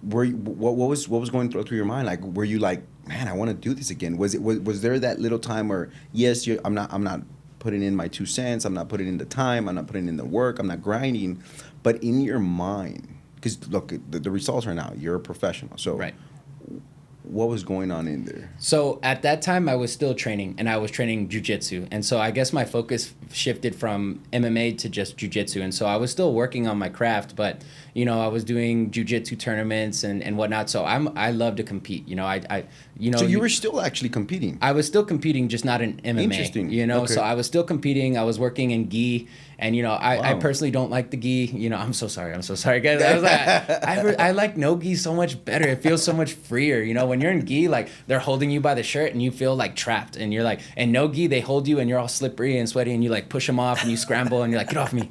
what was going through your mind? Like, were you like, man, I want to do this again? Was there that little time where, yes, I'm not putting in my 2 cents, I'm not putting in the time, I'm not putting in the work, I'm not grinding, but in your mind, because look, the results are now. You're a professional. So
Right.
what was going on in there?
So at that time, I was still training, and I was training jujitsu. And so I guess my focus shifted from MMA to just jujitsu. And so I was still working on my craft, but I was doing jujitsu tournaments and whatnot. So I love to compete.
So you were still actually competing.
I was still competing, just not in MMA.
Interesting. Okay.
So I was still competing. I was working in gi, and I
Wow.
personally don't like the gi. I'm so sorry, guys. I was like, I like no gi so much better. It feels so much freer. When you're in gi, like they're holding you by the shirt, and you feel like trapped, and you're like, and no gi, they hold you, and you're all slippery and sweaty, and you like push them off, and you scramble, and you're like, get off me,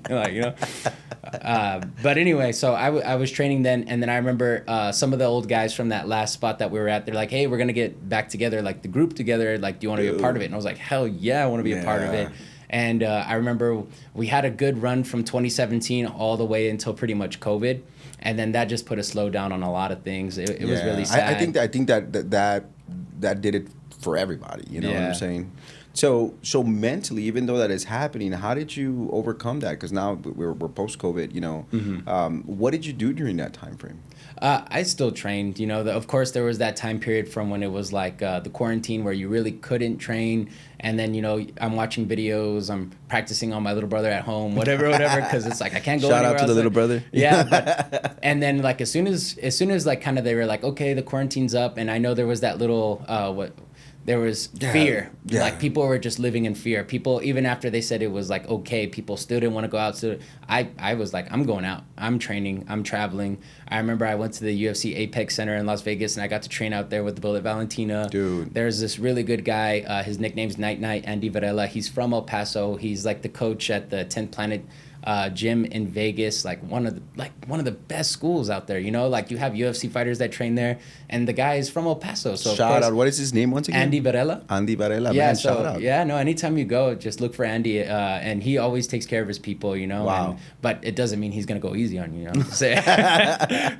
But anyway, so I was training then, and then I remember some of the old guys from that last spot that we were at. They're like, hey, we're gonna get back together, like the group together. Like, do you want to be a part of it? And I was like, hell yeah, I want to be a part of it. And I remember we had a good run from 2017 all the way until pretty much COVID, and then that just put a slowdown on a lot of things. It was really sad.
I think that did it for everybody. You know what I'm saying? So mentally, even though that is happening, how did you overcome that? Because now we're post COVID. What did you do during that time frame?
I still trained. Of course, there was that time period from when it was like the quarantine where you really couldn't train. And then, I'm watching videos, I'm practicing on my little brother at home, whatever, because it's like I can't go
Shout
anywhere
out to the
else.
little brother.
Yeah. And then like as soon as like kind of they were like, okay, the quarantine's up, and I know there was that little there was fear.
Yeah.
Like people were just living in fear. People, even after they said it was like okay, people still didn't want to go out. So I was like, I'm going out. I'm training. I'm traveling. I remember I went to the UFC Apex Center in Las Vegas, and I got to train out there with the Bullet Valentina.
Dude.
There's this really good guy. His nickname's Night Night, Andy Varela. He's from El Paso. He's like the coach at the 10th Planet gym in Vegas, like one of the best schools out there. Like you have UFC fighters that train there, and the guy is from El Paso. So
Shout out. What is his name once again?
Andy Varela.
Andy Varela.
Yeah,
Man,
so
shout out.
anytime you go, just look for Andy, and he always takes care of his people.
Wow.
But it doesn't mean he's gonna go easy on you. So, yeah.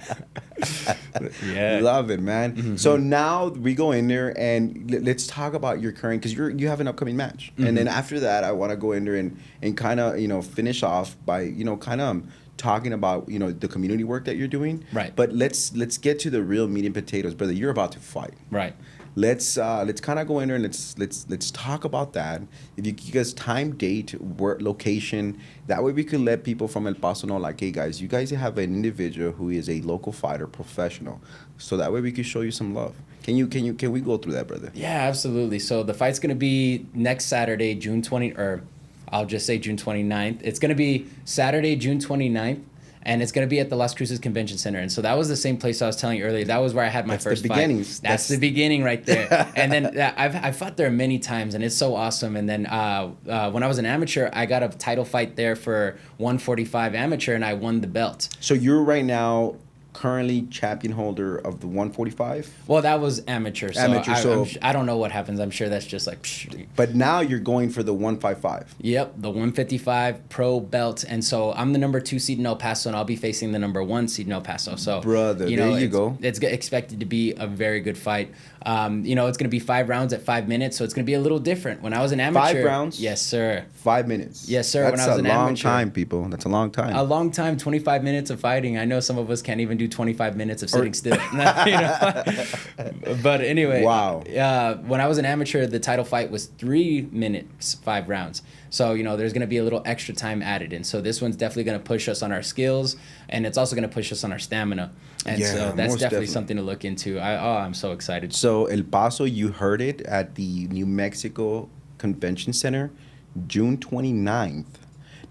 Love it, man.
Mm-hmm.
So now we go in there and let's talk about your current, because you have an upcoming match, and then after that, I want to go in there and kind of finish off by kind of talking about the community work that you're doing.
Right.
But let's get to the real meat and potatoes, brother. You're about to fight.
Right.
Let's kind of go in there and let's talk about that. If you give us time, date, work, location, that way we can let people from El Paso know, like, hey guys, you guys have an individual who is a local fighter, professional, so that way we can show you some love. Can we go through that, brother?
Yeah, absolutely. So the fight's gonna be next Saturday, June 20, or I'll just say June 29th. It's gonna be Saturday, June 29th. And it's going to be at the Las Cruces Convention Center. And so that was the same place I was telling you earlier. That was where I had my first
the
fight.
beginnings.
That's the beginning right there. And then I've fought there many times, and it's so awesome. And then when I was an amateur, I got a title fight there for 145 amateur, and I won the belt.
So you're right now currently champion holder of the 145.
Well, that was amateur. So
Amateur,
I don't know what happens. I'm sure that's just like... Psh.
But now you're going for the 155.
Yep, the 155 pro belt. And so I'm the number 2 seed in El Paso, and I'll be facing the number 1 seed in El Paso. So,
brother, there you go.
It's expected to be a very good fight. It's going to be 5 rounds at 5 minutes, so it's going to be a little different. When I was an amateur...
5 rounds?
Yes, sir.
5 minutes.
Yes, sir.
That's
When I was an
a long
amateur.
time, people. That's a long time.
A long time, 25 minutes of fighting. I know some of us can't even do 25 minutes of sitting still. But anyway,
wow.
When I was an amateur, the title fight was 3 minutes, 5 rounds. So, there's going to be a little extra time added in. So this one's definitely going to push us on our skills, and it's also going to push us on our stamina. And
Yeah,
so that's
most
definitely
definitely.
something to look into. I'm so excited.
So El Paso, you heard it at the New Mexico Convention Center, June 29th.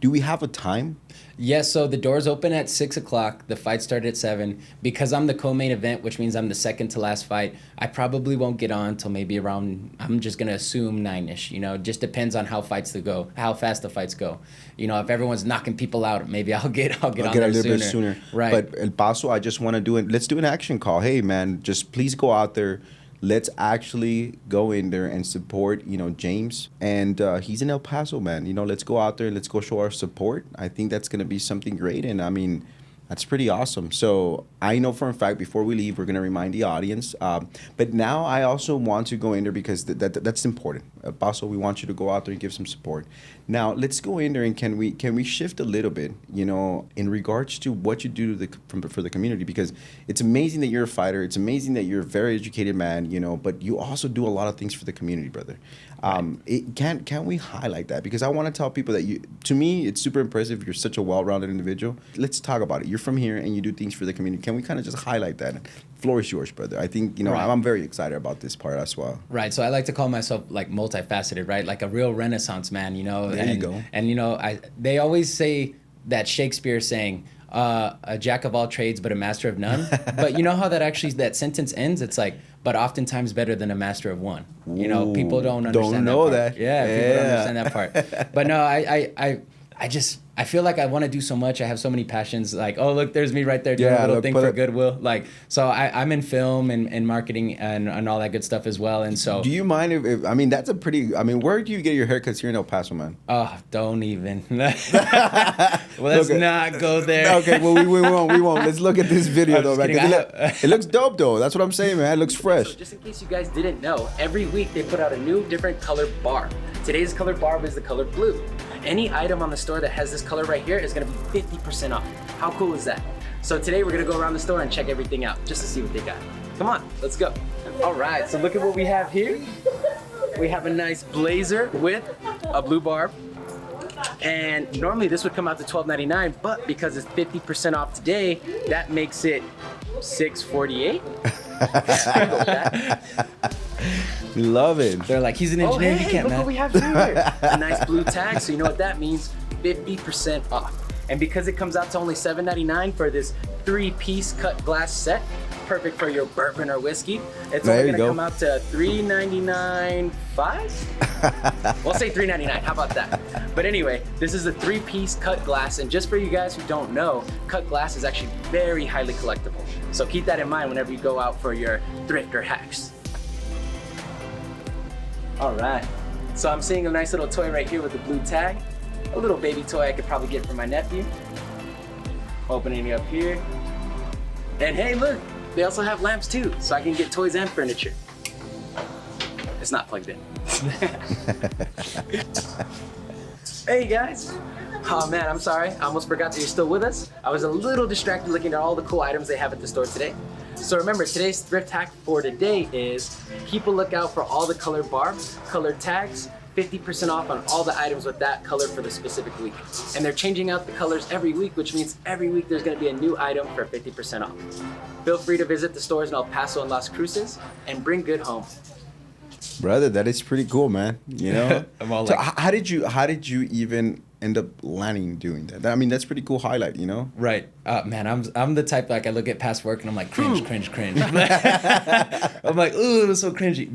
Do we have a time?
Yes, so the doors open at 6 o'clock. The fight started at 7. Because I'm the co-main event, which means I'm the second to last fight, I probably won't get on until maybe around, I'm just going to assume 9-ish. Just depends on how fast the fights go. If everyone's knocking people out, maybe I'll get on there
a little bit sooner.
Right.
But El Paso, I just want to let's do an action call. Hey, man, just please go out there. Let's actually go in there and support, James. And he's in El Paso, man. Let's go out there. Let's go show our support. I think that's going to be something great. And, I mean, that's pretty awesome. So I know for a fact, before we leave, we're going to remind the audience. But now I also want to go in there because that's important. El Paso, we want you to go out there and give some support. Now, let's go in there and can we shift a little bit, you know, in regards to what you do for the community, because it's amazing that you're a fighter. It's amazing that you're a very educated man, you know, but you also do a lot of things for the community, brother. Can we highlight that? Because I want to tell people that to me, it's super impressive. You're such a well-rounded individual. Let's talk about it. You're from here and you do things for the community. Can we kind of just highlight that? Floor is yours, brother. I think, you know,
Right.
I'm very excited about this part as well.
Right. So I like to call myself like multifaceted, right? Like a real Renaissance man, you know.
There you go.
And you know, they always say that Shakespeare saying, a jack of all trades, but a master of none. But you know how that sentence ends? It's like, but oftentimes better than a master of one. You know, people don't understand
know
that part.
that.
Yeah, people don't understand that part. But no, I feel like I want to do so much. I have so many passions. Like, oh, look, there's me right there doing a little thing for Goodwill. Like, so I'm in film and marketing and all that good stuff as well. And so,
do you mind if I mean, that's a pretty, I mean, where do you get your haircuts here in El Paso, man?
oh, don't even. Let's not go there.
Okay, well, we won't. Let's look at this video, though, man.
kidding.
'Cause it looks dope, though. That's what I'm saying, man. It looks fresh.
So just in case you guys didn't know, every week they put out a new different color barb. Today's color barb is the color blue. Any item on the store that has this color right here is gonna be 50% off. How cool is that? So today we're gonna go around the store and check everything out just to see what they got. Come on, let's go. All right, so look at what we have here. We have a nice blazer with a blue barb. And normally this would come out to $12.99, but because it's 50% off today, that makes it $6.48.
Love it.
They're like, he's an engineer,
Oh,
he can't,
look
man.
what we have here.
A nice blue tag, so you know what that means, 50% off. And because it comes out to only $7.99 for this 3-piece cut glass set, perfect for your bourbon or whiskey, it's only gonna come out to $3.99.5? We'll say $3.99, how about that? But anyway, this is a 3-piece cut glass, and just for you guys who don't know, cut glass is actually very highly collectible. So keep that in mind whenever you go out for your thrift or hacks. All right, so I'm seeing a nice little toy right here with the blue tag. A little baby toy I could probably get for my nephew. Opening it up here. And hey, look, they also have lamps too, so I can get toys and furniture. It's not plugged in. Hey guys. Oh man, I'm sorry. I almost forgot that you're still with us. I was a little distracted looking at all the cool items they have at the store today. So remember, today's thrift hack for today is keep a lookout for all the colored barbs, colored tags, 50% off on all the items with that color for the specific week. And they're changing out the colors every week, which means every week there's gonna be a new item for 50% off. Feel free to visit the stores in El Paso and Las Cruces and bring good home.
Brother, that is pretty cool, man. You know?
I'm all
So
like-
how did you even end up landing doing that? I mean, that's pretty cool highlight, you know?
Right. Man, I'm the type, like, I look at past work and I'm like, cringe. I'm like, ooh, it was so cringy.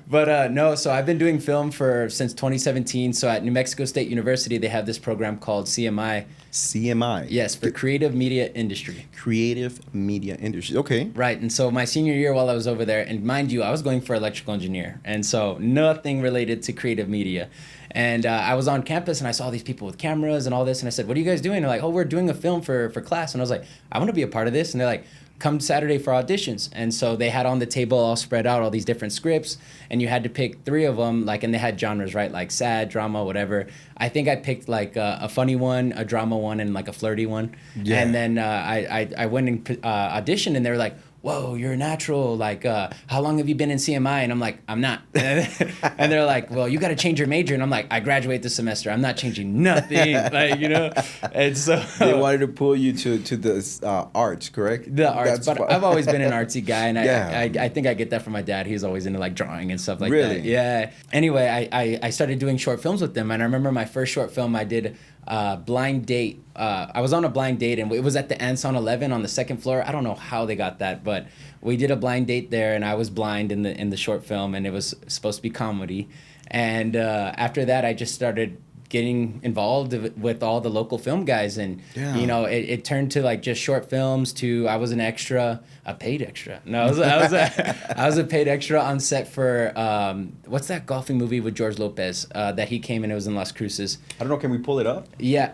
But no, so I've been doing film since 2017. So at New Mexico State University, they have this program called CMI.
CMI.
Yes, for Creative Media Industry.
Creative Media Industry. Okay.
Right, and so my senior year while I was over there, and mind you, I was going for electrical engineer, and so nothing related to creative media. And I was on campus and I saw these people with cameras and all this, and I said, what are you guys doing? They're like, oh, we're doing a film for class. And I was like, I want to be a part of this. And they're like, come Saturday for auditions. And so they had on the table all spread out all these different scripts, and you had to pick 3 of them, like, and they had genres, right? Like sad, drama, whatever. I think I picked like a funny one, a drama one, and like a flirty one. Yeah. And then I went and auditioned, and they were like, whoa, you're a natural, like, how long have you been in CMI? And I'm like, I'm not. And they're like, well, you got to change your major. And I'm like, I graduate this semester. I'm not changing nothing, like, you know? And so
they wanted to pull you to the arts, correct?
The arts, but I've always been an artsy guy, and
Yeah.
I think I get that from my dad. He's always into like drawing and stuff like
Really?
that. Yeah. Anyway, I started doing short films with them, and I remember my first short film I did, blind date. I was on a blind date, and it was at the Anson 11 on the 2nd floor. I don't know how they got that, but we did a blind date there, and I was blind in the short film, and it was supposed to be comedy. And after that, I just started getting involved with all the local film guys, and you know, it turned to like just short films. To I was an extra, a paid extra. No, I was a paid extra on set for what's that golfing movie with George Lopez that he came in? It was in Las Cruces.
I don't know. Can we pull it up?
Yeah,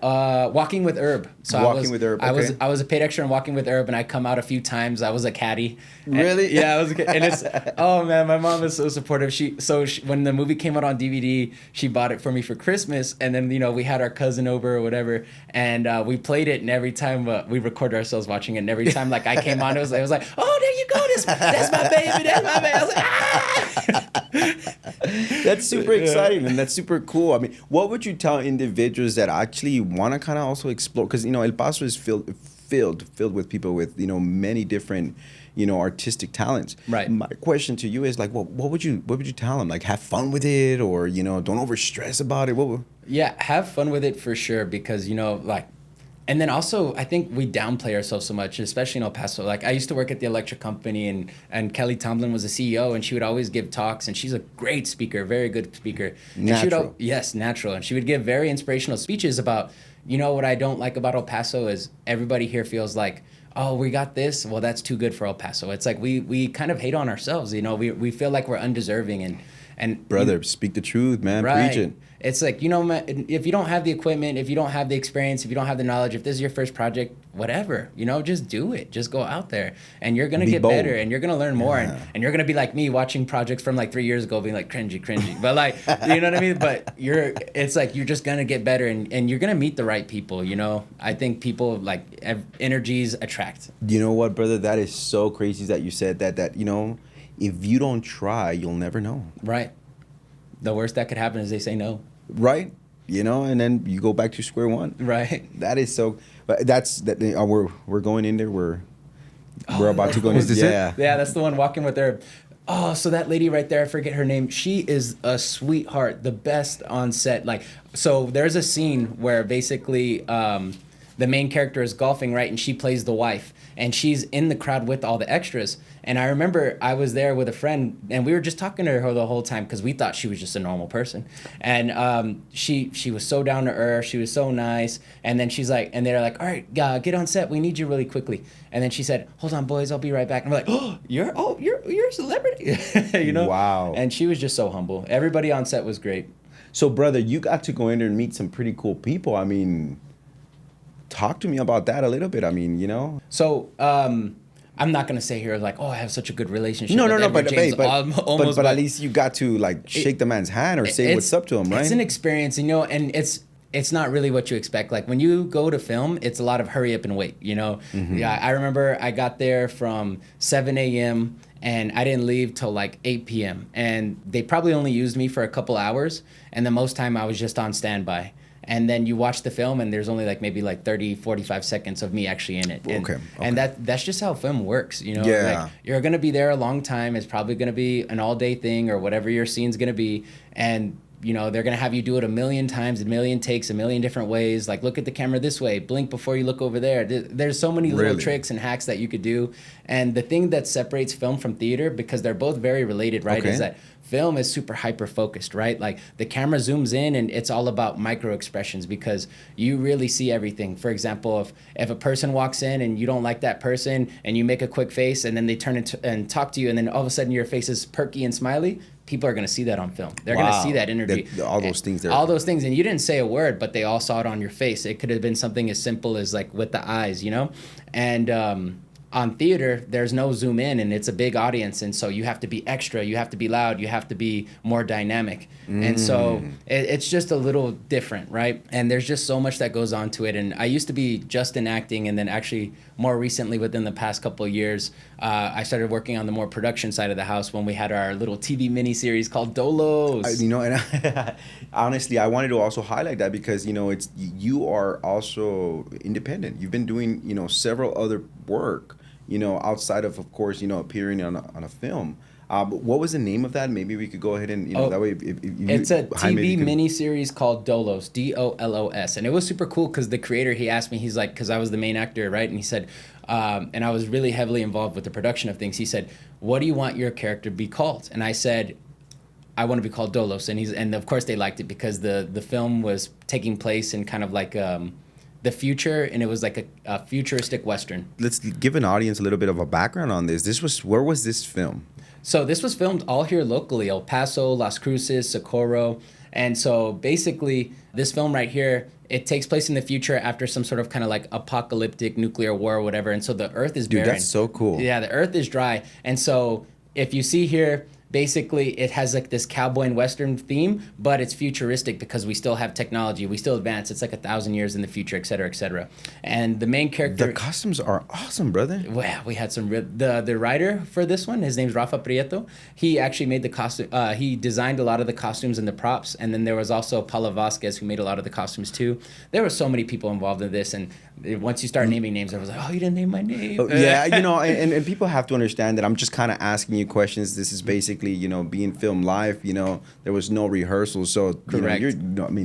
Walking with Herb. So
Walking with Herb. Okay.
I was a paid extra in Walking with Herb, and I come out a few times. I was a caddy.
Really?
And, yeah, I was. And it's oh man, my mom is so supportive. She when the movie came out on DVD, she bought it for me for Christmas, and then you know we had our cousin over or whatever, and we played it, and every time we recorded ourselves watching it, and every time like I came on, it was like, oh, there you go, that's my baby, that's my baby. I was like, ah!
That's super exciting, and that's super cool. I mean, what would you tell individuals that actually want to kind of also explore? Because you know, El Paso is filled with people with many different artistic talents.
Right.
My question to you is like, what would you tell them? Like, have fun with it, or don't over stress about it.
Yeah, have fun with it for sure, because like. And then also, I think we downplay ourselves so much, especially in El Paso. Like, I used to work at the electric company, and Kelly Tomlin was the CEO, and she would always give talks, and she's a great speaker, very good speaker.
Natural.
Yes, natural. And she would give very inspirational speeches about, what I don't like about El Paso is everybody here feels like, oh, we got this, well, that's too good for El Paso. It's like we kind of hate on ourselves, we feel like we're undeserving, and
brother, speak the truth, man.
Right.
Preach it.
It's like, if you don't have the equipment, if you don't have the experience, if you don't have the knowledge, if this is your first project, whatever, just do it. Just go out there, and you're going to get
bold.
Better, and you're going to learn more. And you're going to be like me watching projects from like 3 years ago being like cringy. But like, you know what I mean? But it's like, you're just going to get better, and you're going to meet the right people, I think people like energies attract.
You know what, brother? That is so crazy that you said that, if you don't try, you'll never know.
Right. The worst that could happen is they say no.
Right. And then you go back to square one.
Right.
That is so. But we're going in there. We're about to go in.
Yeah.
Yeah, that's the one, Walking with Herb. Oh, so that lady right there, I forget her name. She is a sweetheart, the best on set. Like, so there's a scene where basically the main character is golfing, right, and she plays the wife, and she's in the crowd with all the extras. And I remember I was there with a friend, and we were just talking to her the whole time because we thought she was just a normal person. And she was so down to earth. She was so nice. And then she's like, and they're like, all right, get on set. We need you really quickly. And then she said, hold on, boys, I'll be right back. And we're like, oh, you're a celebrity,
Wow.
And she was just so humble. Everybody on set was great.
So, brother, you got to go in there and meet some pretty cool people. I mean, talk to me about that a little bit. I mean,
So, I'm not gonna say here like, oh, I have such a good relationship.
No,
with
but
almost,
at least you got to like shake the man's hand or say what's up to him, right?
It's an experience, and it's not really what you expect. Like when you go to film, it's a lot of hurry up and wait.
Mm-hmm.
Yeah, I remember I got there from 7 a.m. and I didn't leave till like 8 p.m. and they probably only used me for a couple hours, and the most time I was just on standby. And then you watch the film, and there's only maybe 30, 45 seconds of me actually in it. And,
okay.
And that's just how film works,
Yeah.
Like, you're going to be there a long time. It's probably going to be an all-day thing or whatever your scene's going to be. And, they're going to have you do it a million times, a million takes, a million different ways. Like, look at the camera this way. Blink before you look over there. There's so many little tricks and hacks that you could do. And the thing that separates film from theater, because they're both very related, right, is that film is super hyper focused, right? Like the camera zooms in and it's all about micro expressions because you really see everything. For example, if a person walks in and you don't like that person and you make a quick face and then they turn and talk to you and then all of a sudden your face is perky and smiley, people are going to see that on film. They're going to see that energy.
All those things there.
All those things. And you didn't say a word, but they all saw it on your face. It could have been something as simple as like with the eyes, And on theater, there's no zoom in and it's a big audience. And so you have to be extra, you have to be loud, you have to be more dynamic. And so it's just a little different, right? And there's just so much that goes on to it. And I used to be just in acting, and then actually more recently within the past couple of years, I started working on the more production side of the house when we had our little TV miniseries called Dolos.
And honestly, I wanted to also highlight that because, you are also independent. You've been doing, several other work, outside of course, appearing on a film. What was the name of that? Maybe we could go ahead and, that way. If
it's a TV miniseries called Dolos, Dolos. And it was super cool because the creator, he asked me, he's like, because I was the main actor, right? And he said, and I was really heavily involved with the production of things. He said, what do you want your character to be called? And I said, I want to be called Dolos. And of course they liked it because the film was taking place in kind of like the future, and it was like a futuristic Western.
Let's give an audience a little bit of a background on this. Where was this film?
So this was filmed all here locally, El Paso, Las Cruces, Socorro. And so basically this film right here, it takes place in the future after some sort of kind of like apocalyptic nuclear war or whatever. And so the earth is barren.
Dude, that's so cool.
Yeah, the earth is dry. And so if you see here, basically it has like this cowboy and Western theme, but it's futuristic because we still have technology. We still advance. It's like 1,000 years in the future, et cetera, et cetera. And the main character...
The costumes are awesome, brother.
Well, we had some... The writer for this one, his name's Rafa Prieto. He actually made the costume... he designed a lot of the costumes and the props. And then there was also Paula Vasquez, who made a lot of the costumes too. There were so many people involved in this. And once you start naming names, I was like, oh, you didn't name my name.
Oh, yeah, and people have to understand that I'm just kind of asking you questions. This is basically, being filmed live. There was no rehearsal. So,
Correct.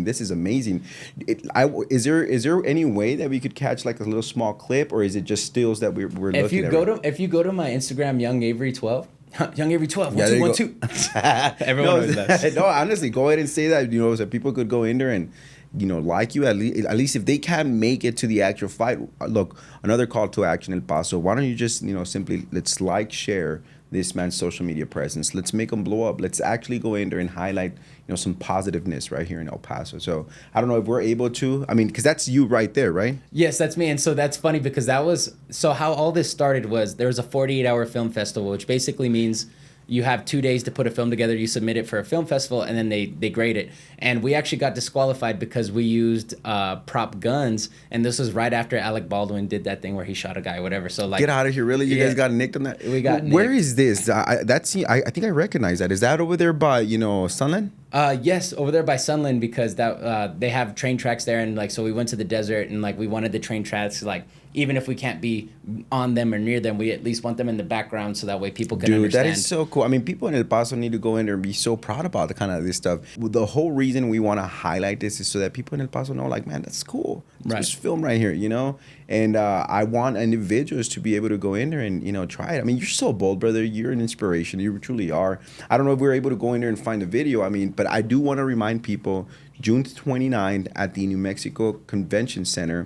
This is amazing. Is there any way that we could catch like a little small clip, or is it just stills that we're looking at?
If you go to my Instagram, Young Avery 12, Young Avery 12,
Yeah, there you
12. Everyone knows that.
No, honestly, go ahead and say that, so people could go in there and, like you, at least if they can't make it to the actual fight. Look, another call to action, El Paso. Why don't you just, simply let's share this man's social media presence. Let's make him blow up. Let's actually go in there and highlight, some positiveness right here in El Paso. So I don't know if we're able to, because that's you right there, right?
Yes, that's me. And so that's funny because so how all this started was there was a 48-hour film festival, which basically means you have 2 days to put a film together. You submit it for a film festival, and then they grade it. And we actually got disqualified because we used prop guns, and this was right after Alec Baldwin did that thing where he shot a guy or whatever. So like,
get out of here! Really, you guys got nicked on that?
We got
Where
nicked.
is this? I think I recognize that. Is that over there by Sunland?
Yes, over there by Sunland, because that they have train tracks there, and so we went to the desert, and we wanted the train tracks even if we can't be on them or near them, we at least want them in the background so that way people can understand.
That is so cool. People in El Paso need to go in there and be so proud about the kind of this stuff. The whole reason we want to highlight this is so that people in El Paso know, man, that's cool. It's just film right here, And I want individuals to be able to go in there and, try it. You're so bold, brother. You're an inspiration. You truly are. I don't know if we're able to go in there and find a video. But I do want to remind people, June 29th at the New Mexico Convention Center,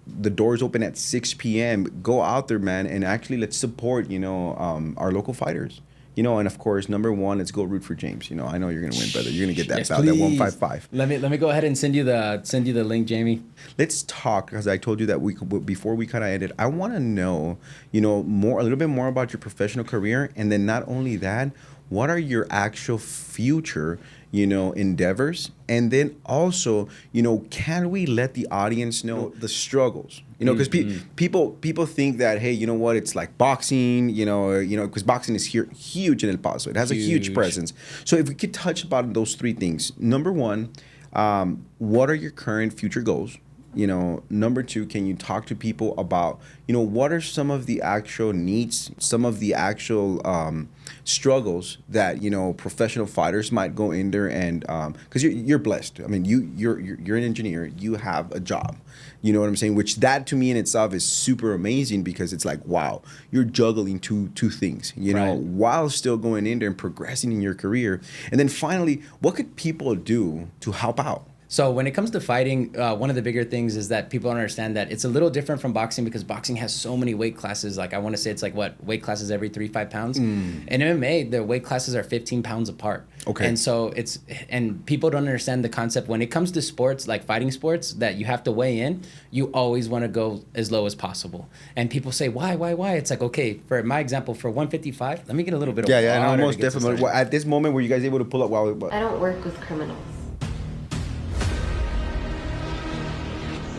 the doors open at 6 p.m. Go out there, man, and actually let's support, our local fighters. And of course, number one, let's go root for James. I know you're gonna win, brother. You're gonna get that
Yes,
bout, that
please.
155.
Let me go ahead and send you the link, Jamie.
Let's talk, because I told you that before we kind of ended. I want to know, a little bit more about your professional career, and then not only that, what are your actual future, endeavors? And then also, can we let the audience know the struggles? Because people think that, hey, what, it's like boxing, because boxing is here huge in El Paso. It has a huge presence. So if we could touch about those three things. Number one, what are your current future goals? Number two, can you talk to people about, what are some of the actual needs, some of the actual struggles that, professional fighters might go in there and, because you're blessed. You're an engineer. You have a job. You know what I'm saying? Which that to me in itself is super amazing, because it's like, wow, you're juggling two things,
Right.
while still going in there and progressing in your career. And then finally, what could people do to help out?
So when it comes to fighting, one of the bigger things is that people don't understand that it's a little different from boxing, because boxing has so many weight classes. I want to say it's weight classes every 3-5 pounds. In MMA, the weight classes are 15 pounds apart.
Okay.
And so and people don't understand the concept when it comes to sports, like fighting sports, that you have to weigh in. You always want to go as low as possible. And people say, why? It's like, okay, for my example, for 155, let me get a little bit of water.
Yeah, and almost
to get this
definitely.
started.
At this moment, were you guys able to pull up while?
I don't work with criminals.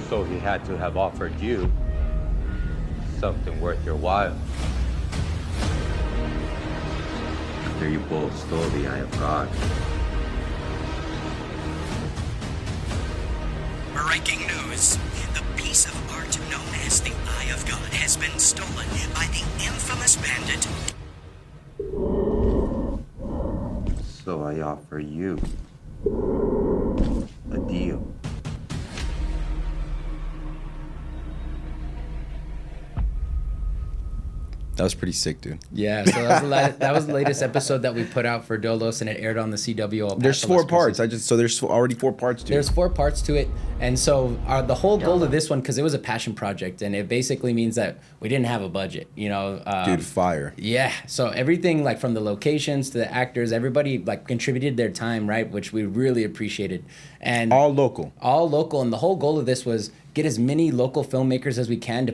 So he had to have offered you something worth your while.
After you both stole the eye of God.
Breaking news. The piece of art known as the Eye of God has been stolen by the infamous bandit.
So I offer you a deal.
That was pretty sick, dude.
Yeah, so that was the latest episode that we put out for Dolos, and it aired on the CW. El Paso,
There's 4
Las Cruces.
parts. There's already 4 parts to
There's
it.
4 parts to it, and so the whole goal of this one, because it was a passion project, and it basically means that we didn't have a budget, you know.
Dude, fire.
Yeah, so everything, like from the locations to the actors, everybody like contributed their time, right, which we really appreciated, and
All local.
and the whole goal of this was get as many local filmmakers as we can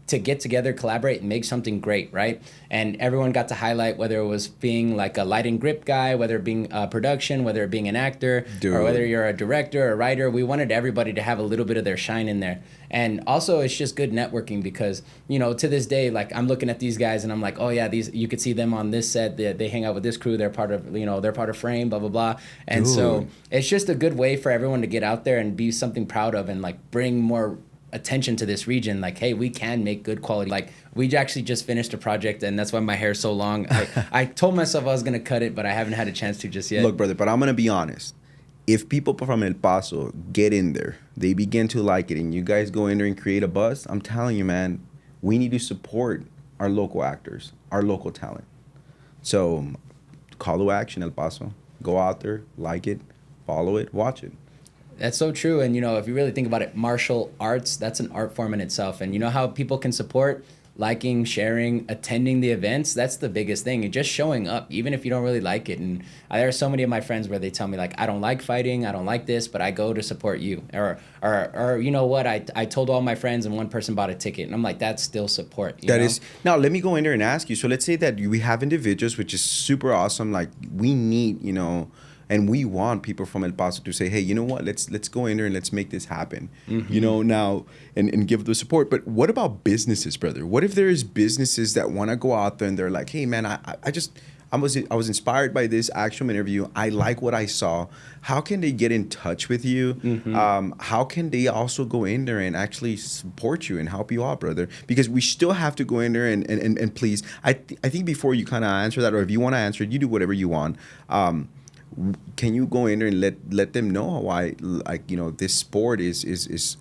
to get together, collaborate, and make something great, right? And everyone got to highlight, whether it was being like a light and grip guy, whether it being production, whether it being an actor,
Dude.
or whether you're a director or writer. We wanted everybody to have a little bit of their shine in there. And also, it's just good networking because, you know, to this day, like I'm looking at these guys and I'm like, oh yeah, you could see them on this set. They hang out with this crew. They're part of Frame, blah, blah, blah. And so it's just a good way for everyone to get out there and be something proud of and like bring more attention to this region. Like, hey, we can make good quality. Like, we actually just finished a project, and that's why my hair's so long. I told myself I was gonna cut it, but I haven't had a chance to just yet.
Look, brother, but I'm gonna be honest. If people from El Paso get in there, they begin to like it, and you guys go in there and create a buzz, I'm telling you, man, we need to support our local actors, our local talent. So, call to action, El Paso. Go out there, like it, follow it, watch it.
That's so true. And, you know, if you really think about it, martial arts, that's an art form in itself. And you know how people can support liking, sharing, attending the events? That's the biggest thing. And just showing up, even if you don't really like it. And there are so many of my friends where they tell me, like, I don't like fighting, I don't like this, but I go to support you. Or you know what, I told all my friends and one person bought a ticket. And I'm like, that's still support. You know?
Now, let me go in there and ask you. So let's say that we have individuals, which is super awesome. Like, we need, you know, and we want people from El Paso to say, hey, you know what, let's go in there and let's make this happen.
Mm-hmm.
You know, now, and give the support. But what about businesses, brother? What if there is businesses that want to go out there and they're like, hey, man, I was inspired by this actual interview. I like what I saw. How can they get in touch with you?
Mm-hmm.
How can they also go in there and actually support you and help you out, brother? Because we still have to go in there and please, I think before you kind of answer that, or if you want to answer it, you do whatever you want. Can you go in there and let them know why, like, you know, this sport is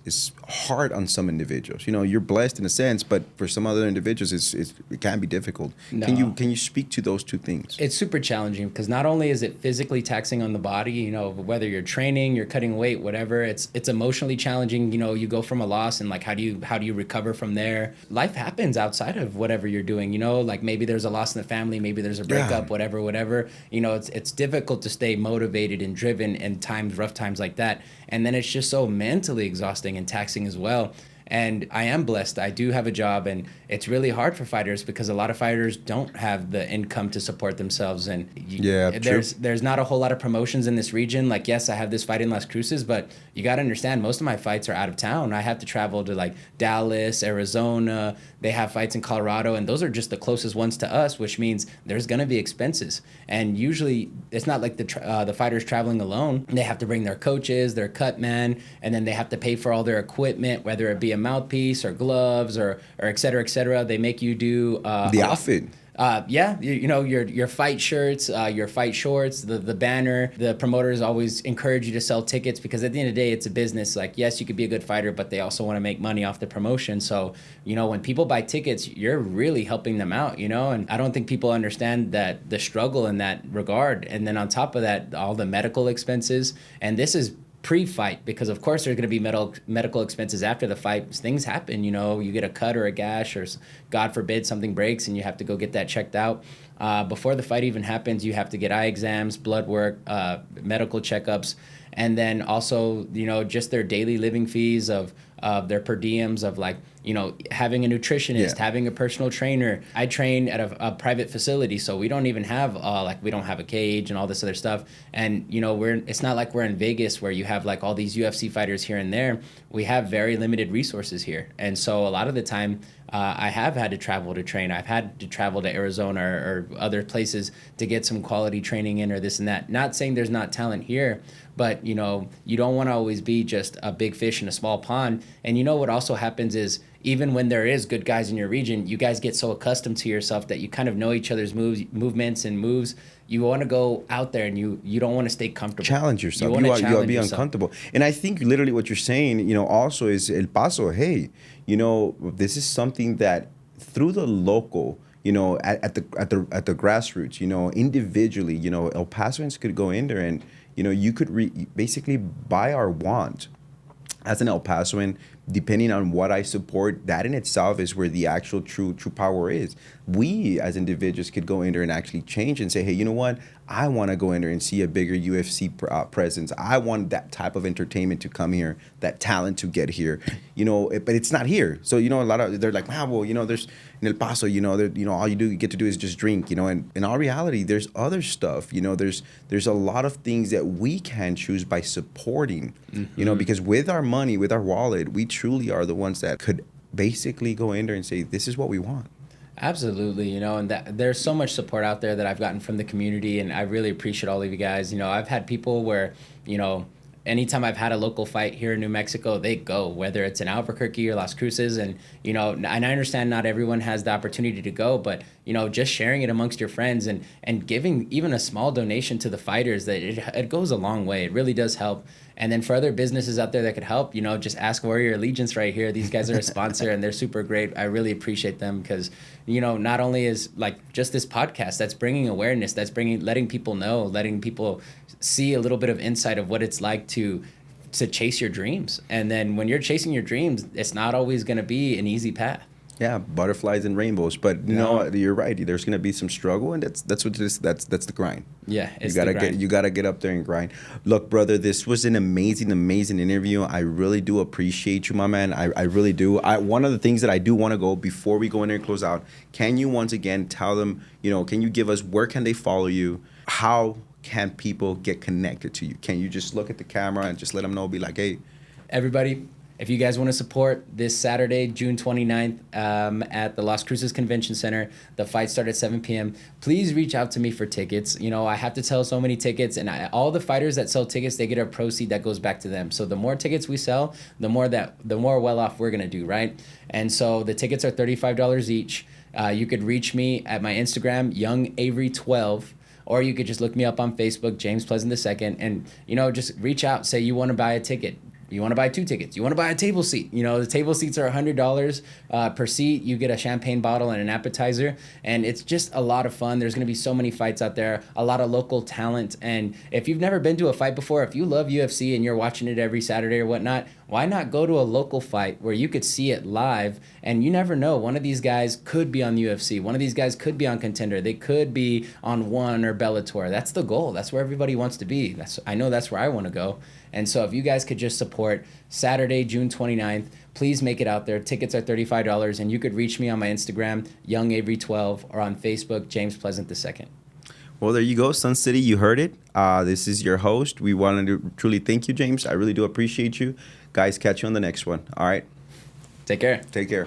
hard on some individuals? You know, you're blessed in a sense, but for some other individuals, it can be difficult.
No.
Can you speak to those two things?
It's super challenging because not only is it physically taxing on the body, you know, whether you're training, you're cutting weight, whatever, it's emotionally challenging. You know, you go from a loss and like, how do you recover from there? Life happens outside of whatever you're doing, you know, like maybe there's a loss in the family, maybe there's a breakup, whatever, you know, it's difficult to stay motivated and driven in rough times like that. And then it's just so mentally exhausting and taxing as well. And I am blessed. I do have a job, and it's really hard for fighters because a lot of fighters don't have the income to support themselves. And there's not a whole lot of promotions in this region. Like, yes, I have this fight in Las Cruces, but you got to understand, most of my fights are out of town. I have to travel to like Dallas, Arizona. They have fights in Colorado, and those are just the closest ones to us, which means there's going to be expenses. And usually it's not like the fighters traveling alone. They have to bring their coaches, their cut man, and then they have to pay for all their equipment, whether it be a mouthpiece or gloves or et cetera, et cetera. They make you do
the outfit.
You know, your fight shirts, your fight shorts, the banner. The promoters always encourage you to sell tickets because at the end of the day, it's a business. Like, yes, you could be a good fighter, but they also want to make money off the promotion. So, you know, when people buy tickets, you're really helping them out, you know, and I don't think people understand that the struggle in that regard. And then on top of that, all the medical expenses, and this is pre-fight, because of course there's going to be medical expenses after the fight. Things happen, you know, you get a cut or a gash, or God forbid something breaks and you have to go get that checked out. Before the fight even happens, you have to get eye exams, blood work, medical checkups, and then also, you know, just their daily living fees of their per diems of, like, you know, having a nutritionist, having a personal trainer. I train at a private facility, so we don't even have we don't have a cage and all this other stuff. And, you know, it's not like we're in Vegas where you have like all these UFC fighters here and there. We have very limited resources here. And so a lot of the time, I have had to travel to train. I've had to travel to Arizona or other places to get some quality training in, or this and that. Not saying there's not talent here, but, you know, you don't want to always be just a big fish in a small pond. And you know what also happens is, even when there is good guys in your region, you guys get so accustomed to yourself that you kind of know each other's movements and moves. You want to go out there and you don't want to stay comfortable.
Challenge yourself. You want to be uncomfortable. And I think literally what you're saying, you know, also is El Paso, hey, you know, this is something that through the local, at the grassroots, individually, El Pasoans could go in there and, you could basically buy our want. As an El Pasoan, depending on what I support, that in itself is where the actual true power is. We as individuals could go in there and actually change and say, hey, you know what? I want to go in there and see a bigger UFC presence. I want that type of entertainment to come here, that talent to get here, but it's not here. So, a lot of, they're like, there's in El Paso, all you get to do is just drink, and in all reality, there's other stuff, there's a lot of things that we can choose by supporting, because with our money, with our wallet, we truly are the ones that could basically go in there and say, this is what we want.
Absolutely, and there's so much support out there that I've gotten from the community, and I really appreciate all of you guys. I've had people where, anytime I've had a local fight here in New Mexico, they go, whether it's in Albuquerque or Las Cruces, and and I understand not everyone has the opportunity to go, but just sharing it amongst your friends and giving even a small donation to the fighters, that it goes a long way. It really does help. And then for other businesses out there that could help, just ask Warrior Allegiance right here. These guys are a sponsor and they're super great. I really appreciate them because, not only is like just this podcast that's bringing awareness, that's letting people know, letting people see a little bit of insight of what it's like to chase your dreams. And then when you're chasing your dreams, it's not always going to be an easy path.
Yeah, butterflies and rainbows, but you're right. There's gonna be some struggle, and that's what it is. That's the grind.
Yeah, it's
you gotta get up there and grind. Look, brother, this was an amazing interview. I really do appreciate you, my man. I really do. One of the things that I do want to go before we go in there and close out. Can you once again tell them? Can you give us where can they follow you? How can people get connected to you? Can you just look at the camera and just let them know? Be like, hey,
everybody. If you guys want to support this Saturday, June 29th, at the Las Cruces Convention Center, the fight starts at 7 p.m., please reach out to me for tickets. I have to sell so many tickets, and all the fighters that sell tickets, they get a proceed that goes back to them. So the more tickets we sell, the more well off we're going to do, right? And so the tickets are $35 each. You could reach me at my Instagram, YoungAvery12, or you could just look me up on Facebook, James Pleasant II, and, just reach out, say you want to buy a ticket. You want to buy 2 tickets. You want to buy a table seat. The table seats are $100 per seat. You get a champagne bottle and an appetizer. And it's just a lot of fun. There's going to be so many fights out there, a lot of local talent. And if you've never been to a fight before, if you love UFC and you're watching it every Saturday or whatnot, why not go to a local fight where you could see it live? And you never know. One of these guys could be on the UFC. One of these guys could be on Contender. They could be on One or Bellator. That's the goal. That's where everybody wants to be. I know that's where I want to go. And so if you guys could just support Saturday, June 29th, please make it out there. Tickets are $35, and you could reach me on my Instagram, YoungAvery12, or on Facebook, James Pleasant II.
Well, there you go, Sun City. You heard it. This is your host. We wanted to truly thank you, James. I really do appreciate you. Guys, catch you on the next one. All right.
Take care.
Take care.